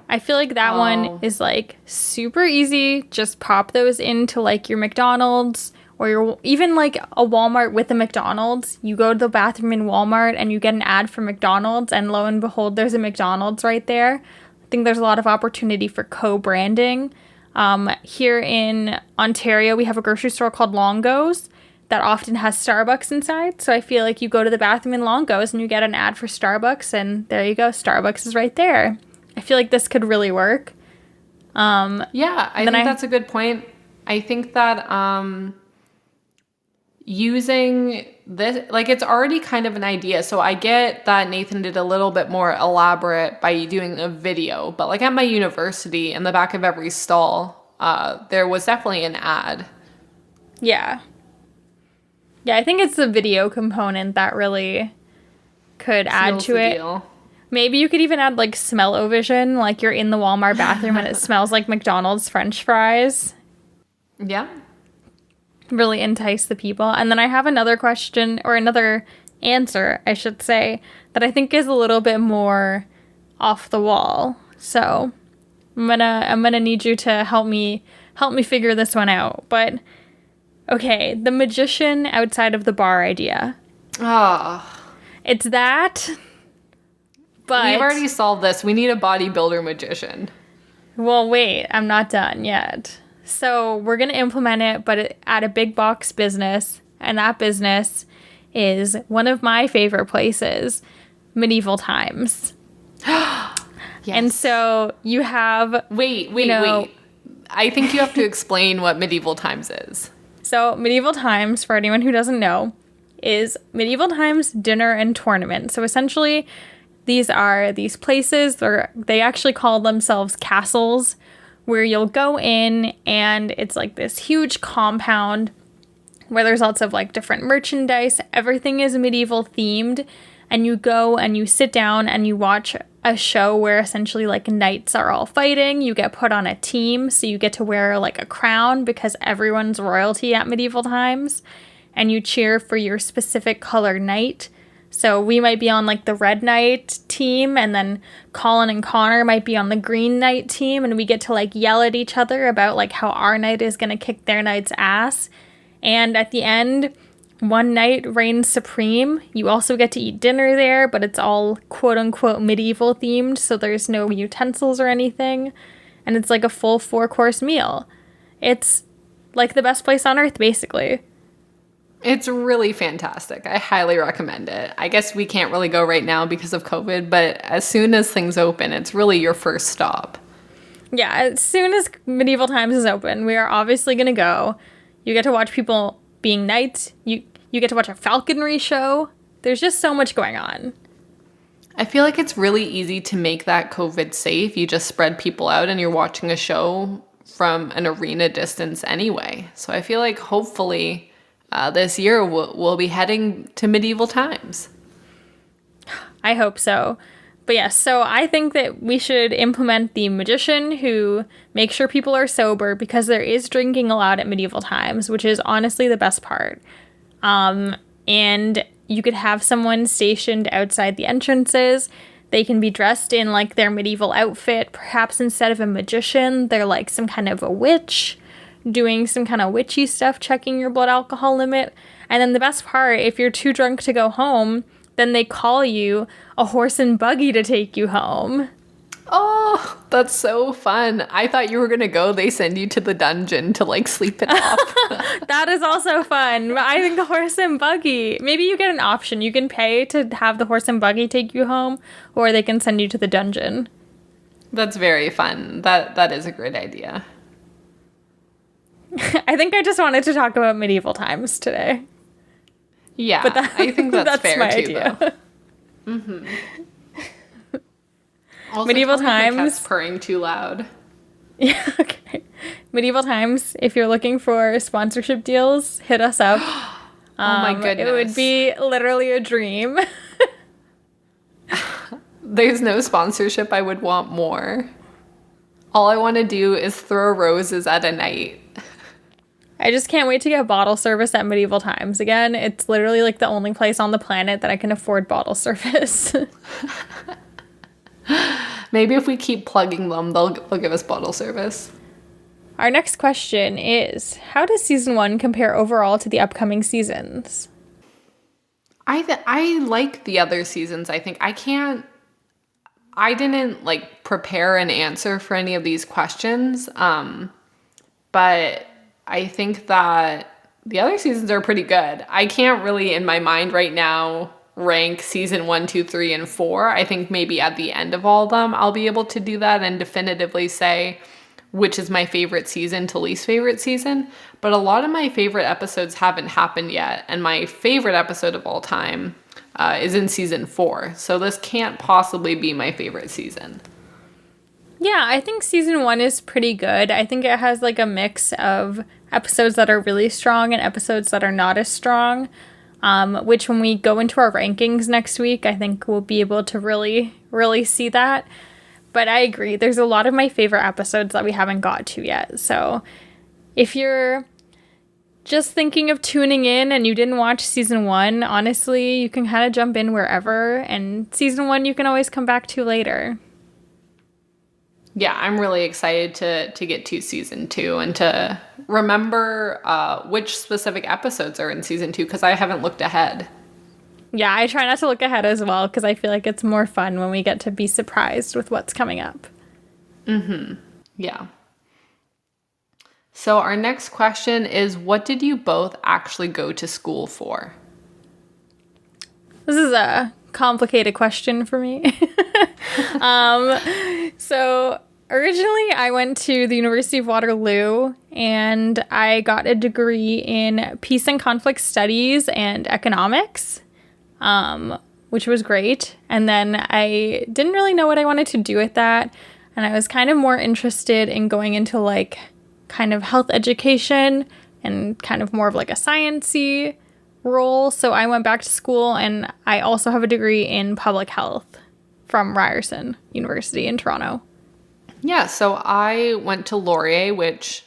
I feel like that one is like super easy. Just pop those into like your McDonald's or your even like a Walmart with a McDonald's. You go to the bathroom in Walmart and you get an ad for McDonald's, and lo and behold, there's a McDonald's right there. I think there's a lot of opportunity for co-branding. Here in Ontario, we have a grocery store called Longo's that often has Starbucks inside. So I feel like you go to the bathroom in Longo's and you get an ad for Starbucks, and there you go. Starbucks is right there. I feel like this could really work. Yeah, I think that's a good point. I think that using this, like, it's already kind of an idea. So I get that Nathan did a little bit more elaborate by doing a video, but like at my university, in the back of every stall, there was definitely an ad. Yeah. Yeah, I think it's the video component that really could add to it. Deal. Maybe you could even add like smell-o-vision, like you're in the Walmart bathroom and it smells like McDonald's French fries. Yeah. Really entice the people. And then I have another question, or another answer, I should say, that I think is a little bit more off the wall. So I'm gonna need you to help me figure this one out. But okay, the magician outside of the bar idea. It's that. But we've already solved this. We need a bodybuilder magician. Well, wait, I'm not done yet. So we're going to implement it, but at a big box business. And that business is one of my favorite places, Medieval Times. Yes. And so you have... Wait. I think you have to explain what Medieval Times is. So Medieval Times, for anyone who doesn't know, is Medieval Times dinner and tournament. So essentially... these are these places, or they actually call themselves castles, where you'll go in and it's like this huge compound where there's lots of like different merchandise. Everything is medieval themed, and you go and you sit down and you watch a show where essentially like knights are all fighting. You get put on a team, so you get to wear like a crown because everyone's royalty at medieval times, and you cheer for your specific color knight. So we might be on like the red knight team, and then Colin and Connor might be on the green knight team, and we get to like yell at each other about like how our knight is going to kick their knight's ass. And at the end, one knight reigns supreme. You also get to eat dinner there, but it's all quote-unquote medieval themed, so there's no utensils or anything. And it's like a full 4-course meal. It's like the best place on earth, basically. It's really fantastic. I highly recommend it. I guess we can't really go right now because of COVID, but as soon as things open, it's really your first stop. Yeah, as soon as Medieval Times is open, we are obviously going to go. You get to watch people being knights. You get to watch a falconry show. There's just so much going on. I feel like it's really easy to make that COVID safe. You just spread people out and you're watching a show from an arena distance anyway. So I feel like hopefully this year we'll be heading to medieval times. I hope so. But yes, so I think that we should implement the magician who makes sure people are sober, because there is drinking allowed at medieval times, which is honestly the best part. And you could have someone stationed outside the entrances. They can be dressed in like their medieval outfit. Perhaps instead of a magician, they're like some kind of a witch, doing some kind of witchy stuff, checking your blood alcohol limit. And then the best part, if you're too drunk to go home, then they call you a horse and buggy to take you home. Oh, that's so fun. I thought you were going to go. They send you to the dungeon to like sleep it off. That is also fun. I think a horse and buggy. Maybe you get an option. You can pay to have the horse and buggy take you home, or they can send you to the dungeon. That's very fun. That is a great idea. I think I just wanted to talk about medieval times today. Yeah, but I think that's fair my too, idea. Though. Mm-hmm. Also, medieval times. My cat's purring too loud. Yeah, okay. Medieval times. If you're looking for sponsorship deals, hit us up. Oh my goodness. It would be literally a dream. There's no sponsorship I would want more. All I want to do is throw roses at a knight. I just can't wait to get bottle service at medieval times again. It's literally like the only place on the planet that I can afford bottle service. Maybe if we keep plugging them, they'll give us bottle service. Our next question is, how does season 1 compare overall to the upcoming seasons? I like the other seasons. I think I didn't like prepare an answer for any of these questions. But I think that the other seasons are pretty good. I can't really, in my mind right now, rank season 1, 2, 3, and 4. I think maybe at the end of all of them, I'll be able to do that and definitively say which is my favorite season to least favorite season. But a lot of my favorite episodes haven't happened yet. And my favorite episode of all time is in season 4. So this can't possibly be my favorite season. Yeah, I think season 1 is pretty good. I think it has like a mix of episodes that are really strong and episodes that are not as strong, which when we go into our rankings next week, I think we'll be able to really, really see that. But I agree, there's a lot of my favorite episodes that we haven't got to yet. So if you're just thinking of tuning in and you didn't watch season 1, honestly, you can kind of jump in wherever. And season 1 you can always come back to later. Yeah, I'm really excited to get to season 2 and to remember which specific episodes are in season 2 because I haven't looked ahead. Yeah, I try not to look ahead as well because I feel like it's more fun when we get to be surprised with what's coming up. Mm-hmm. Yeah. So our next question is, what did you both actually go to school for? This is a complicated question for me. So originally I went to the University of Waterloo and I got a degree in peace and conflict studies and economics, which was great. And then I didn't really know what I wanted to do with that. and I was kind of more interested in going into like kind of health education and kind of more of like a science-y role. So I went back to school, and I also have a degree in public health from Ryerson University in Toronto. Yeah, so I went to Laurier, which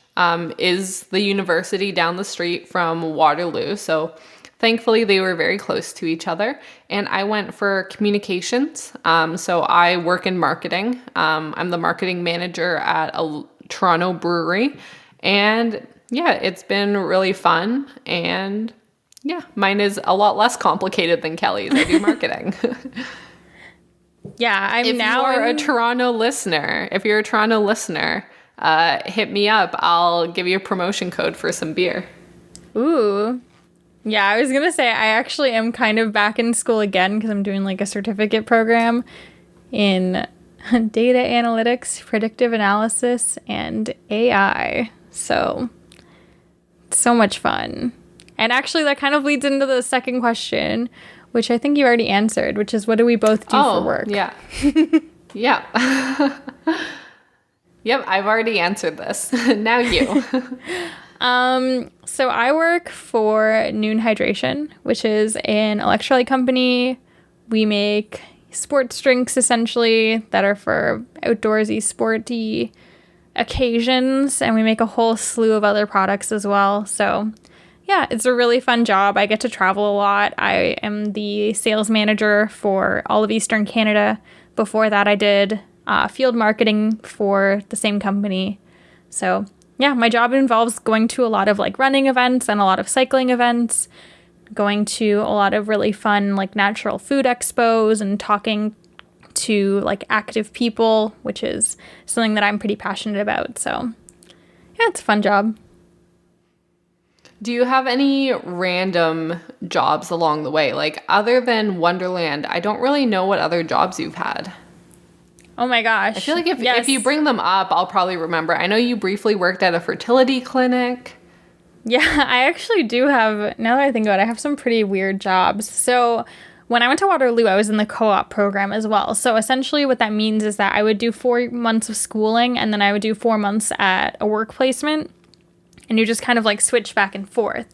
is the university down the street from Waterloo. So thankfully, they were very close to each other. And I went for communications. So I work in marketing. I'm the marketing manager at a Toronto brewery. And yeah, it's been really fun. And yeah, mine is a lot less complicated than Kelly's. I do marketing. Yeah, if you're a Toronto listener, hit me up. I'll give you a promotion code for some beer. Ooh. Yeah, I was going to say I actually am kind of back in school again because I'm doing like a certificate program in data analytics, predictive analysis, and AI. So much fun. And actually that kind of leads into the second question, which I think you already answered, which is what do we both do for work? Yeah. Yeah. Yep, I've already answered this. Now you. So I work for Noon Hydration, which is an electrolyte company. We make sports drinks essentially that are for outdoorsy, sporty occasions, and we make a whole slew of other products as well. So yeah, it's a really fun job. I get to travel a lot. I am the sales manager for all of Eastern Canada. Before that, I did field marketing for the same company. So yeah, my job involves going to a lot of like running events and a lot of cycling events, going to a lot of really fun like natural food expos and talking to like active people, which is something that I'm pretty passionate about. So yeah, it's a fun job. Do you have any random jobs along the way? Like other than Wonderland, I don't really know what other jobs you've had. Oh my gosh. I feel like if you bring them up, I'll probably remember. I know you briefly worked at a fertility clinic. Yeah, I actually do have, now that I think about it, I have some pretty weird jobs. So when I went to Waterloo, I was in the co-op program as well. So essentially what that means is that I would do 4 months of schooling, and then I would do 4 months at a work placement. And you just kind of like switch back and forth.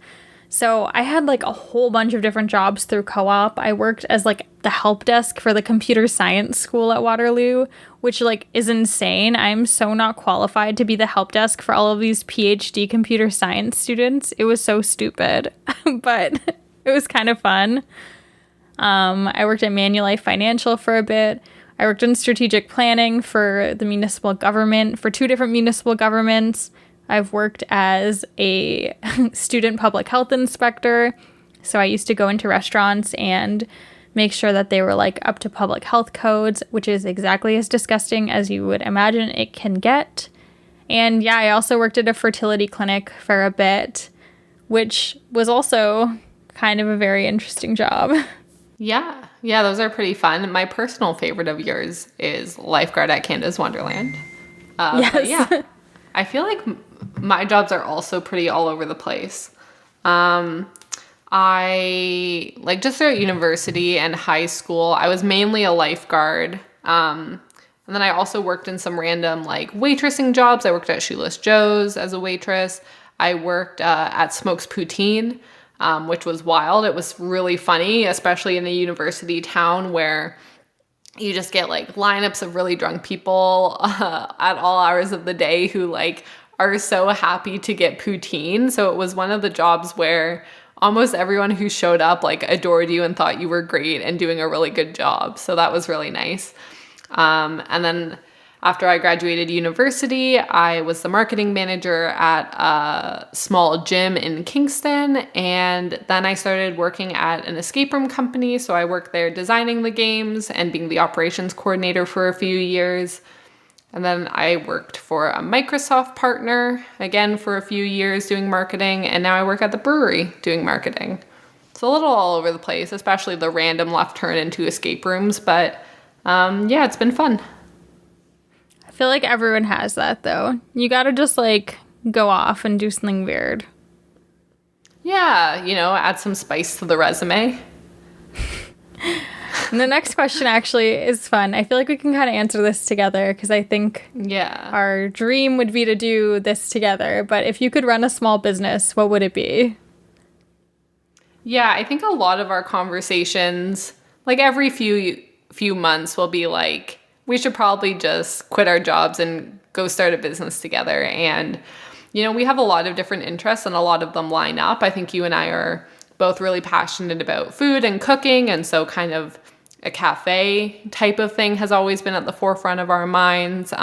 So I had like a whole bunch of different jobs through co-op. I worked as like the help desk for the computer science school at Waterloo, which like is insane. I'm so not qualified to be the help desk for all of these PhD computer science students. It was so stupid, but it was kind of fun. I worked at Manulife Financial for a bit. I worked in strategic planning for the municipal government, for 2 different municipal governments. I've worked as a student public health inspector. So I used to go into restaurants and make sure that they were like up to public health codes, which is exactly as disgusting as you would imagine it can get. And yeah, I also worked at a fertility clinic for a bit, which was also kind of a very interesting job. Yeah, those are pretty fun. My personal favorite of yours is lifeguard at Canada's Wonderland. Yes. But yeah, I feel like my jobs are also pretty all over the place. I like just throughout university and high school, I was mainly a lifeguard. And then I also worked in some random like waitressing jobs. I worked at Shoeless Joe's as a waitress. I worked at Smokes Poutine, which was wild. It was really funny, especially in a university town where you just get like lineups of really drunk people at all hours of the day who like are so happy to get poutine. So it was one of the jobs where almost everyone who showed up like adored you and thought you were great and doing a really good job. So that was really nice. And then after I graduated university, I was the marketing manager at a small gym in Kingston. And then I started working at an escape room company. So I worked there designing the games and being the operations coordinator for a few years. And then I worked for a Microsoft partner, again, for a few years doing marketing. And now I work at the brewery doing marketing. It's a little all over the place, especially the random left turn into escape rooms. But yeah, it's been fun. I feel like everyone has that, though. You gotta just, like, go off and do something weird. Yeah, add some spice to the resume. And the next question actually is fun. I feel like we can kind of answer this together because I think our dream would be to do this together. But if you could run a small business, what would it be? Yeah, I think a lot of our conversations, like every few months, will be like, we should probably just quit our jobs and go start a business together. And, you know, we have a lot of different interests and a lot of them line up. I think you and I are both really passionate about food and cooking. And so kind of a cafe type of thing has always been at the forefront of our minds.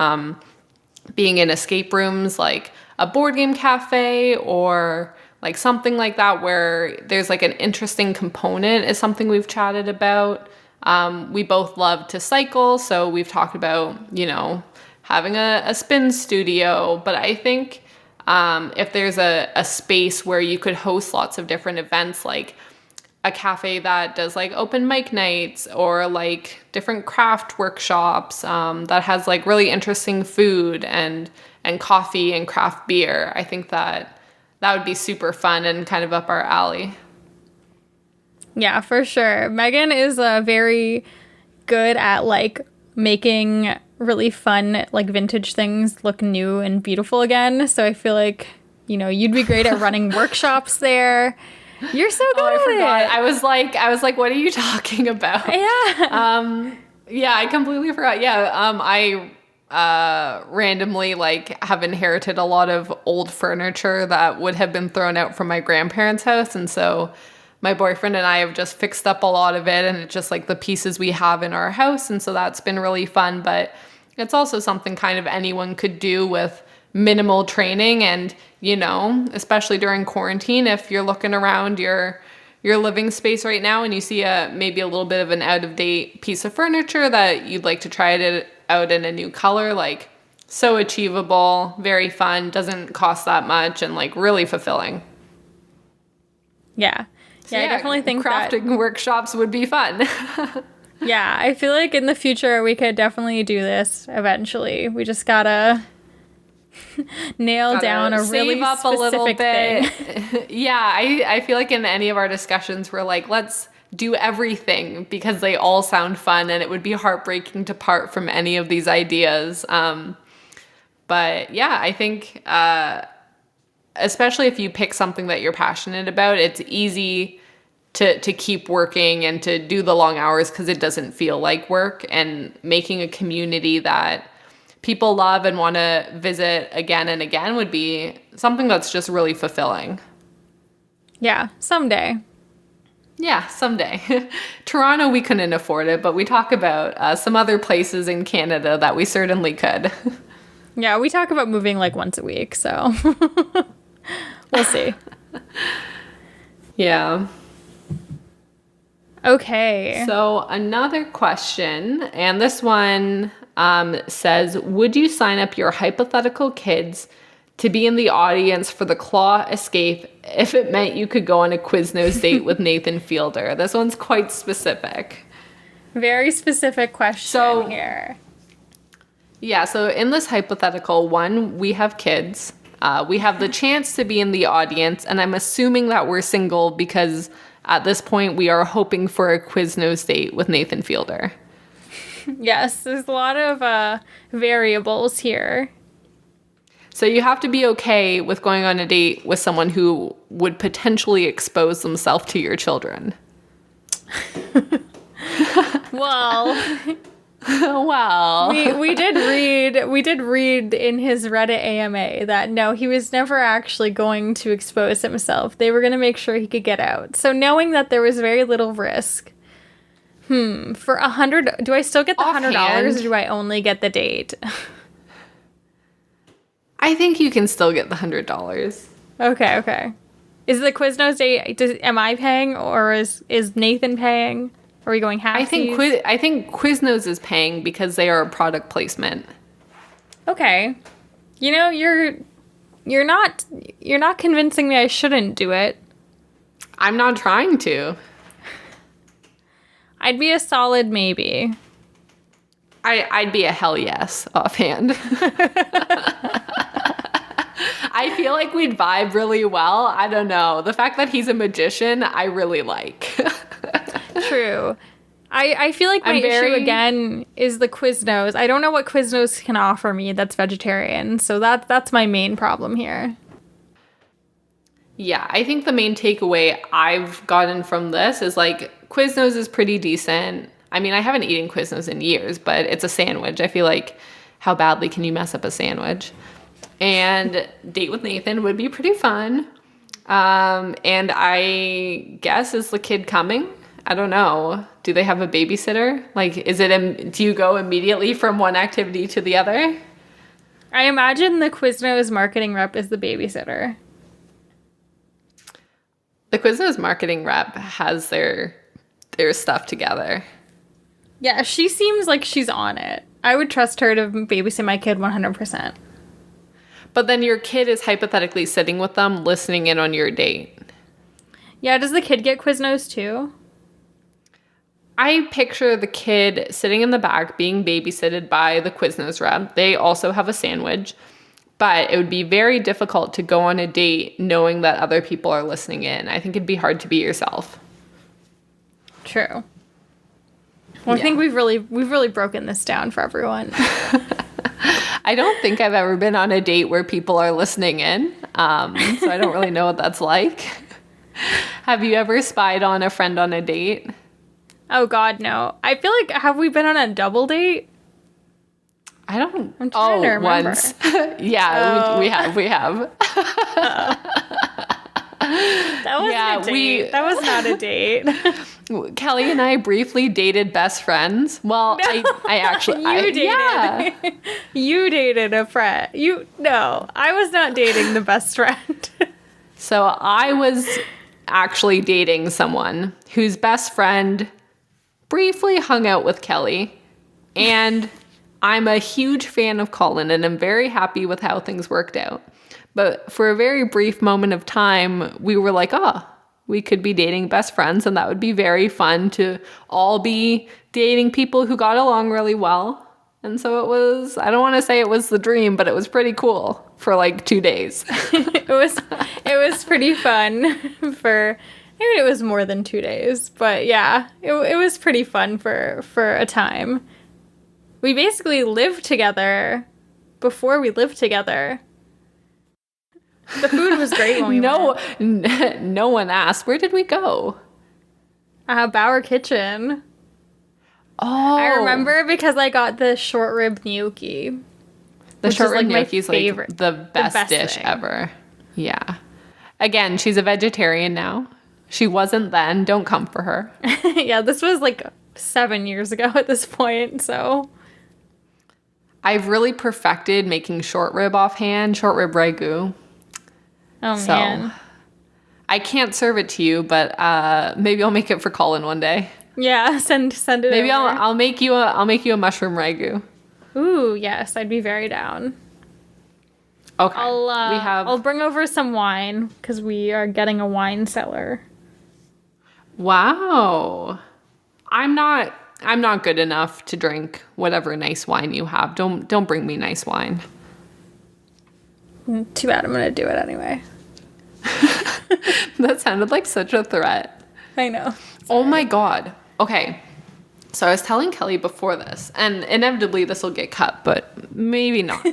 Being in escape rooms, like a board game cafe or like something like that where there's like an interesting component is something we've chatted about. We both love to cycle, so we've talked about, you know, having a spin studio. But I think if there's a space where you could host lots of different events, like a cafe that does like open mic nights or like different craft workshops that has like really interesting food and coffee and craft beer, I think that would be super fun and kind of up our alley. Yeah, for sure. Megan is very good at like making really fun like vintage things look new and beautiful again. So I feel like, you know, you'd be great at running workshops there. You're so good at forgot. it. I was like, what are you talking about? Yeah. Yeah, I completely forgot. Yeah, I randomly like have inherited a lot of old furniture that would have been thrown out from my grandparents' house, and so my boyfriend and I have just fixed up a lot of it, and it's just like the pieces we have in our house, and so that's been really fun. But it's also something kind of anyone could do with minimal training, and you know, especially during quarantine, if you're looking around your living space right now and you see maybe a little bit of an out of date piece of furniture that you'd like to try it out in a new color, like so achievable, very fun, doesn't cost that much, and like really fulfilling. Yeah. So, I definitely think crafting workshops would be fun. Yeah, I feel like in the future we could definitely do this eventually. We just gotta nail down a really up specific a little bit. thing. Yeah, I feel like in any of our discussions we're like, let's do everything because they all sound fun, and it would be heartbreaking to part from any of these ideas. But yeah, I think especially if you pick something that you're passionate about, it's easy to keep working and to do the long hours because it doesn't feel like work, and making a community that people love and want to visit again and again would be something that's just really fulfilling. Yeah, someday. Yeah, someday. Toronto, we couldn't afford it, but we talk about some other places in Canada that we certainly could. Yeah, we talk about moving like once a week, so we'll see. Yeah. Okay. So another question, and this one says, would you sign up your hypothetical kids to be in the audience for the claw escape if it meant you could go on a Quiznos date with Nathan Fielder? This one's quite specific. Very specific question here. Yeah, so in this hypothetical one, we have kids. We have the chance to be in the audience, and I'm assuming that we're single because at this point we are hoping for a Quiznos date with Nathan Fielder. Yes, there's a lot of variables here. So you have to be okay with going on a date with someone who would potentially expose themselves to your children. Well, well, we did read in his Reddit AMA that no, he was never actually going to expose himself. They were going to make sure he could get out. So knowing that there was very little risk, for $100, do I still get the $100 or do I only get the date? I think you can still get the $100. Okay. Is the Quiznos date? Am I paying or is Nathan paying? Are we going half? I think Quiznos is paying because they are a product placement. Okay, you know you're not convincing me I shouldn't do it. I'm not trying to. I'd be a solid maybe. I'd be a hell yes offhand. I feel like we'd vibe really well. I don't know. The fact that he's a magician, I really like. True. I feel like my issue again is the Quiznos. I don't know what Quiznos can offer me that's vegetarian, so that's my main problem here. Yeah, I think the main takeaway I've gotten from this is like Quiznos is pretty decent. I mean, I haven't eaten Quiznos in years, but it's a sandwich. I feel like how badly can you mess up a sandwich? And Date with Nathan would be pretty fun. And I guess, is the kid coming? I don't know. Do they have a babysitter? Like, do you go immediately from one activity to the other? I imagine the Quiznos marketing rep is the babysitter. The Quiznos marketing rep has their stuff together. Yeah, she seems like she's on it. I would trust her to babysit my kid 100%. But then your kid is hypothetically sitting with them, listening in on your date. Yeah, does the kid get Quiznos too? I picture the kid sitting in the back being babysitted by the Quiznos rep. They also have a sandwich. But it would be very difficult to go on a date knowing that other people are listening in. I think it'd be hard to be yourself. True. Well, I think we've really broken this down for everyone. I don't think I've ever been on a date where people are listening in, so I don't really know what that's like. Have you ever spied on a friend on a date? Oh, God, no. I feel like, have we been on a double date? I'm trying to remember. Once. Yeah, we have. That wasn't a date. That was not a date. Kelly and I briefly dated best friends. Well, no. I actually... dated. Yeah. You dated a friend. No, I was not dating the best friend. So I was actually dating someone whose best friend briefly hung out with Kelly. And I'm a huge fan of Colin, and I'm very happy with how things worked out. But for a very brief moment of time, we were like, we could be dating best friends, and that would be very fun to all be dating people who got along really well. And so it was, I don't want to say it was the dream, but it was pretty cool for like 2 days. It was pretty fun for, maybe it was more than 2 days, but yeah, it was pretty fun for a time. We basically lived together before we lived together. The food was great when we went. No one asked. Where did we go? Bauer Kitchen. Oh. I remember because I got the short rib gnocchi. The short rib gnocchi is like the best dish thing ever. Yeah. Again, she's a vegetarian now. She wasn't then. Don't come for her. Yeah, this was like 7 years ago at this point, so... I've really perfected making short rib offhand, short rib ragu. Oh, man. I can't serve it to you, but maybe I'll make it for Colin one day. Yeah, send it maybe over. I'll make you a mushroom ragu. Ooh, yes, I'd be very down. Okay. I'll bring over some wine because we are getting a wine cellar. Wow. I'm not good enough to drink whatever nice wine you have. Don't bring me nice wine. Too bad. I'm gonna do it anyway. That sounded like such a threat. I know. Oh my God. Okay. So I was telling Kelly before this, and inevitably this will get cut, but maybe not.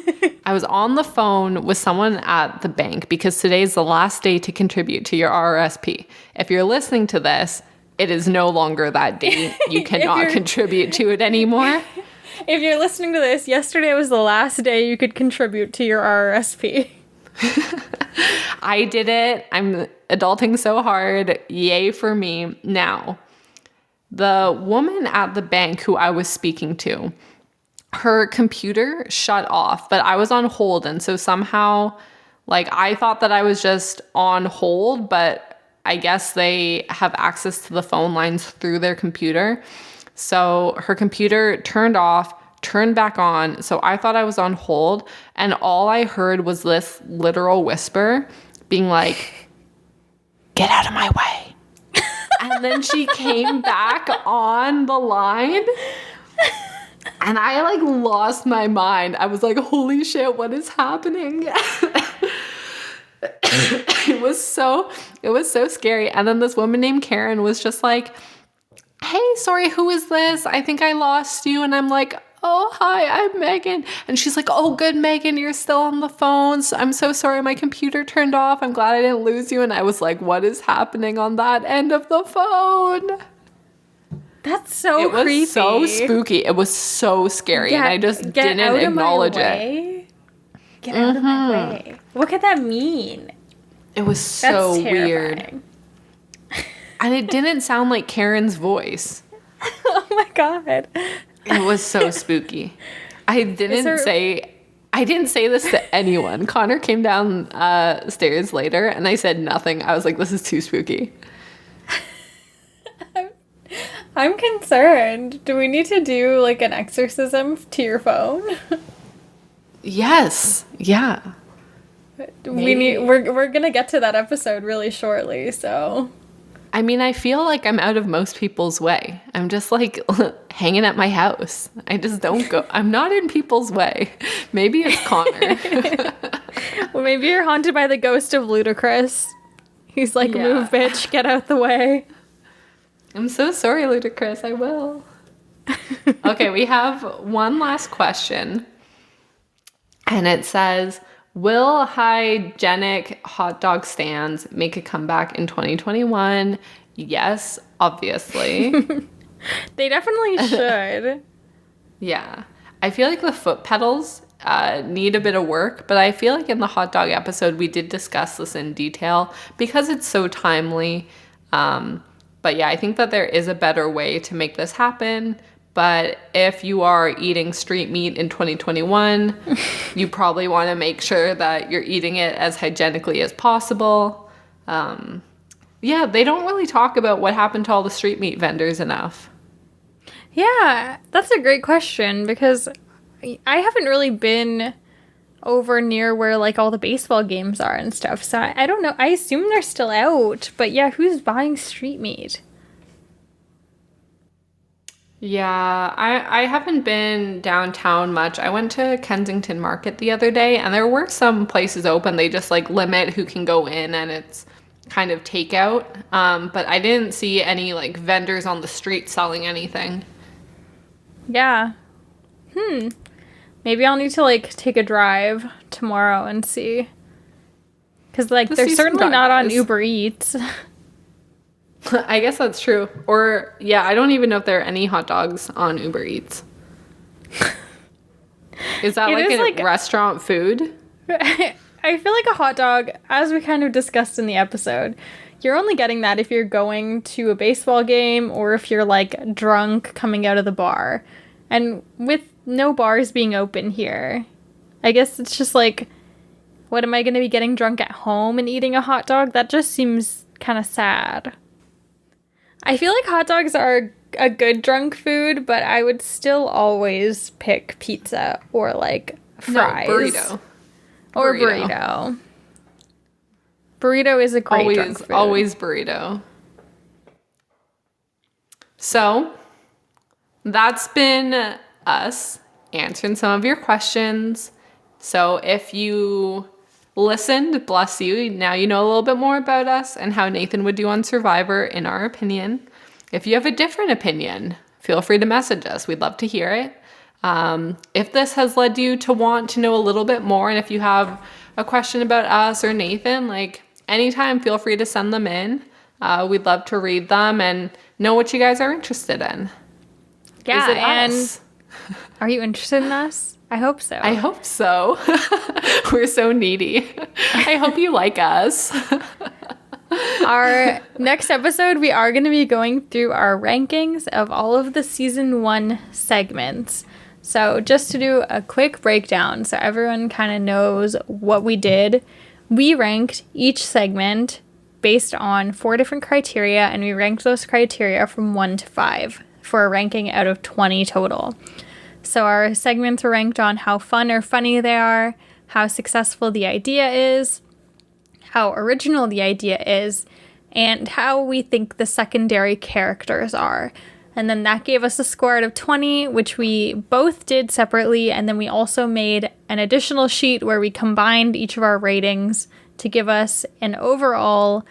I was on the phone with someone at the bank because today is the last day to contribute to your RRSP. If you're listening to this, it is no longer that date. You cannot contribute to it anymore. If you're listening to this, yesterday was the last day you could contribute to your RRSP. I did it. I'm adulting so hard. Yay for me. Now, the woman at the bank who I was speaking to, her computer shut off, but I was on hold. And so somehow, like, I thought that I was just on hold, but I guess they have access to the phone lines through their computer. So her computer turned off, turned back on. So I thought I was on hold. And all I heard was this literal whisper being like, "Get out of my way." And then she came back on the line. And I like lost my mind. I was like, holy shit, what is happening? It was so scary. And then this woman named Karen was just like, hey, sorry, who is this? I think I lost you. And I'm like, oh, hi, I'm Megan. And she's like, oh, good, Megan, you're still on the phone. So I'm so sorry, my computer turned off. I'm glad I didn't lose you. And I was like, what is happening on that end of the phone? That's so creepy. It was so spooky. It was so scary. And I just didn't acknowledge it. Get out of my way. What could that mean? It was so weird. And it didn't sound like Karen's voice. Oh my God. It was so spooky. I didn't say this to anyone. Connor came down stairs later and I said nothing. I was like, this is too spooky. I'm concerned. Do we need to do like an exorcism to your phone? Yes. Yeah. We're gonna get to that episode really shortly, so. I mean, I feel like I'm out of most people's way. I'm just like hanging at my house. I just don't go. I'm not in people's way. Maybe it's Connor. Well, maybe you're haunted by the ghost of Ludacris. He's like, move, bitch, get out the way. I'm so sorry, Ludacris. I will. Okay, we have one last question. And it says, will hygienic hot dog stands make a comeback in 2021? Yes, obviously. They definitely should. Yeah. I feel like the foot pedals need a bit of work, but I feel like in the hot dog episode, we did discuss this in detail because it's so timely. But yeah, I think that there is a better way to make this happen. But if you are eating street meat in 2021, you probably want to make sure that you're eating it as hygienically as possible. Yeah, they don't really talk about what happened to all the street meat vendors enough. Yeah, that's a great question because I haven't really been over near where like all the baseball games are and stuff. So I don't know. I assume they're still out, but yeah, who's buying street meat? Yeah, I haven't been downtown much. I went to Kensington Market the other day and there were some places open. They just like limit who can go in and it's kind of takeout. But I didn't see any like vendors on the street selling anything. Yeah. Maybe I'll need to like take a drive tomorrow and see. Because like they're certainly not on Uber Eats. I guess that's true. Or yeah, I don't even know if there are any hot dogs on Uber Eats. Is that like restaurant food? I feel like a hot dog, as we kind of discussed in the episode, you're only getting that if you're going to a baseball game or if you're like drunk coming out of the bar. And with no bars being open here, I guess it's just like, what am I going to be getting drunk at home and eating a hot dog? That just seems kind of sad. I feel like hot dogs are a good drunk food, but I would still always pick pizza or like fries. No, burrito. Or burrito. Burrito is a great drunk food. Always burrito. So, that's been us answering some of your questions. So, if you listened, bless you. Now you know a little bit more about us and how Nathan would do on Survivor, in our opinion. If you have a different opinion, feel free to message us. We'd love to hear it. If this has led you to want to know a little bit more, and if you have a question about us or Nathan, like anytime, feel free to send them in. We'd love to read them and know what you guys are interested in. Yeah, and us? Are you interested in us? I hope so. I hope so. We're so needy. I hope you like us. Our next episode, we are going to be going through our rankings of all of the season 1 segments. So just to do a quick breakdown so everyone kind of knows what we did, we ranked each segment based on 4 different criteria, and we ranked those criteria from 1 to 5 for a ranking out of 20 total. So our segments were ranked on how fun or funny they are, how successful the idea is, how original the idea is, and how we think the secondary characters are. And then that gave us a score out of 20, which we both did separately, and then we also made an additional sheet where we combined each of our ratings to give us an overall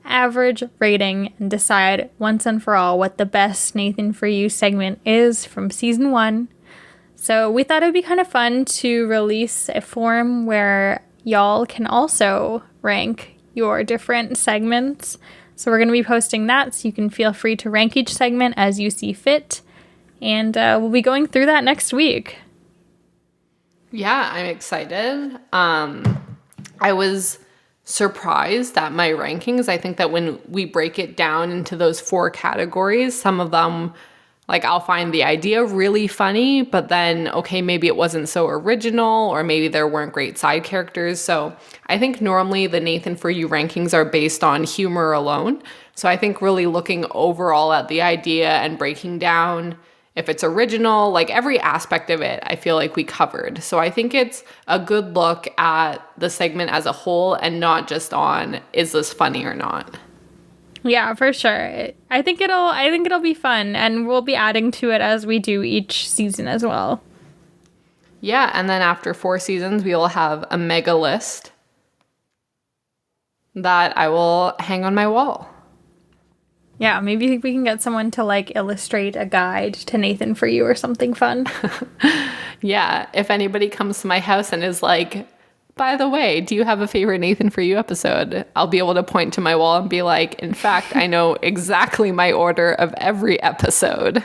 average rating and decide once and for all what the best Nathan For You segment is from season 1. So we thought it would be kind of fun to release a forum where y'all can also rank your different segments. So we're going to be posting that, so you can feel free to rank each segment as you see fit. And we'll be going through that next week. Yeah, I'm excited. I was surprised at my rankings. I think that when we break it down into those 4 categories, some of them, like, I'll find the idea really funny, but then, okay, maybe it wasn't so original, or maybe there weren't great side characters. So I think normally the Nathan For You rankings are based on humor alone. So I think really looking overall at the idea and breaking down if it's original, like every aspect of it, I feel like we covered. So I think it's a good look at the segment as a whole and not just on, is this funny or not? Yeah, for sure. I think it'll be fun, and we'll be adding to it as we do each season as well. Yeah, and then after 4 seasons, we will have a mega list that I will hang on my wall. Yeah, maybe we can get someone to like illustrate a guide to Nathan For You or something fun. Yeah, if anybody comes to my house and is like, by the way, do you have a favorite Nathan For You episode? I'll be able to point to my wall and be like, in fact, I know exactly my order of every episode.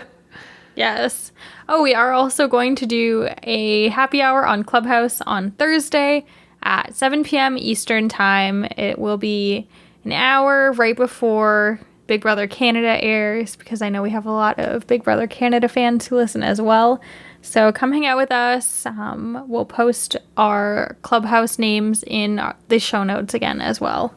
Yes. Oh, we are also going to do a happy hour on Clubhouse on Thursday at 7 p.m. Eastern Time. It will be an hour right before Big Brother Canada airs, because I know we have a lot of Big Brother Canada fans who listen as well. So come hang out with us. We'll post our Clubhouse names in the show notes again as well.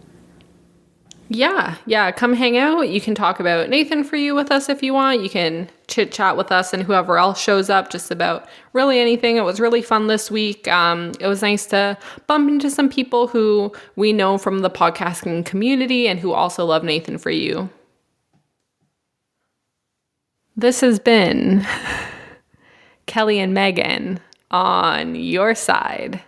Yeah, come hang out. You can talk about Nathan For You with us if you want. You can chit chat with us and whoever else shows up just about really anything. It was really fun this week. It was nice to bump into some people who we know from the podcasting community and who also love Nathan For You. This has been Kelly and Meagan on your side.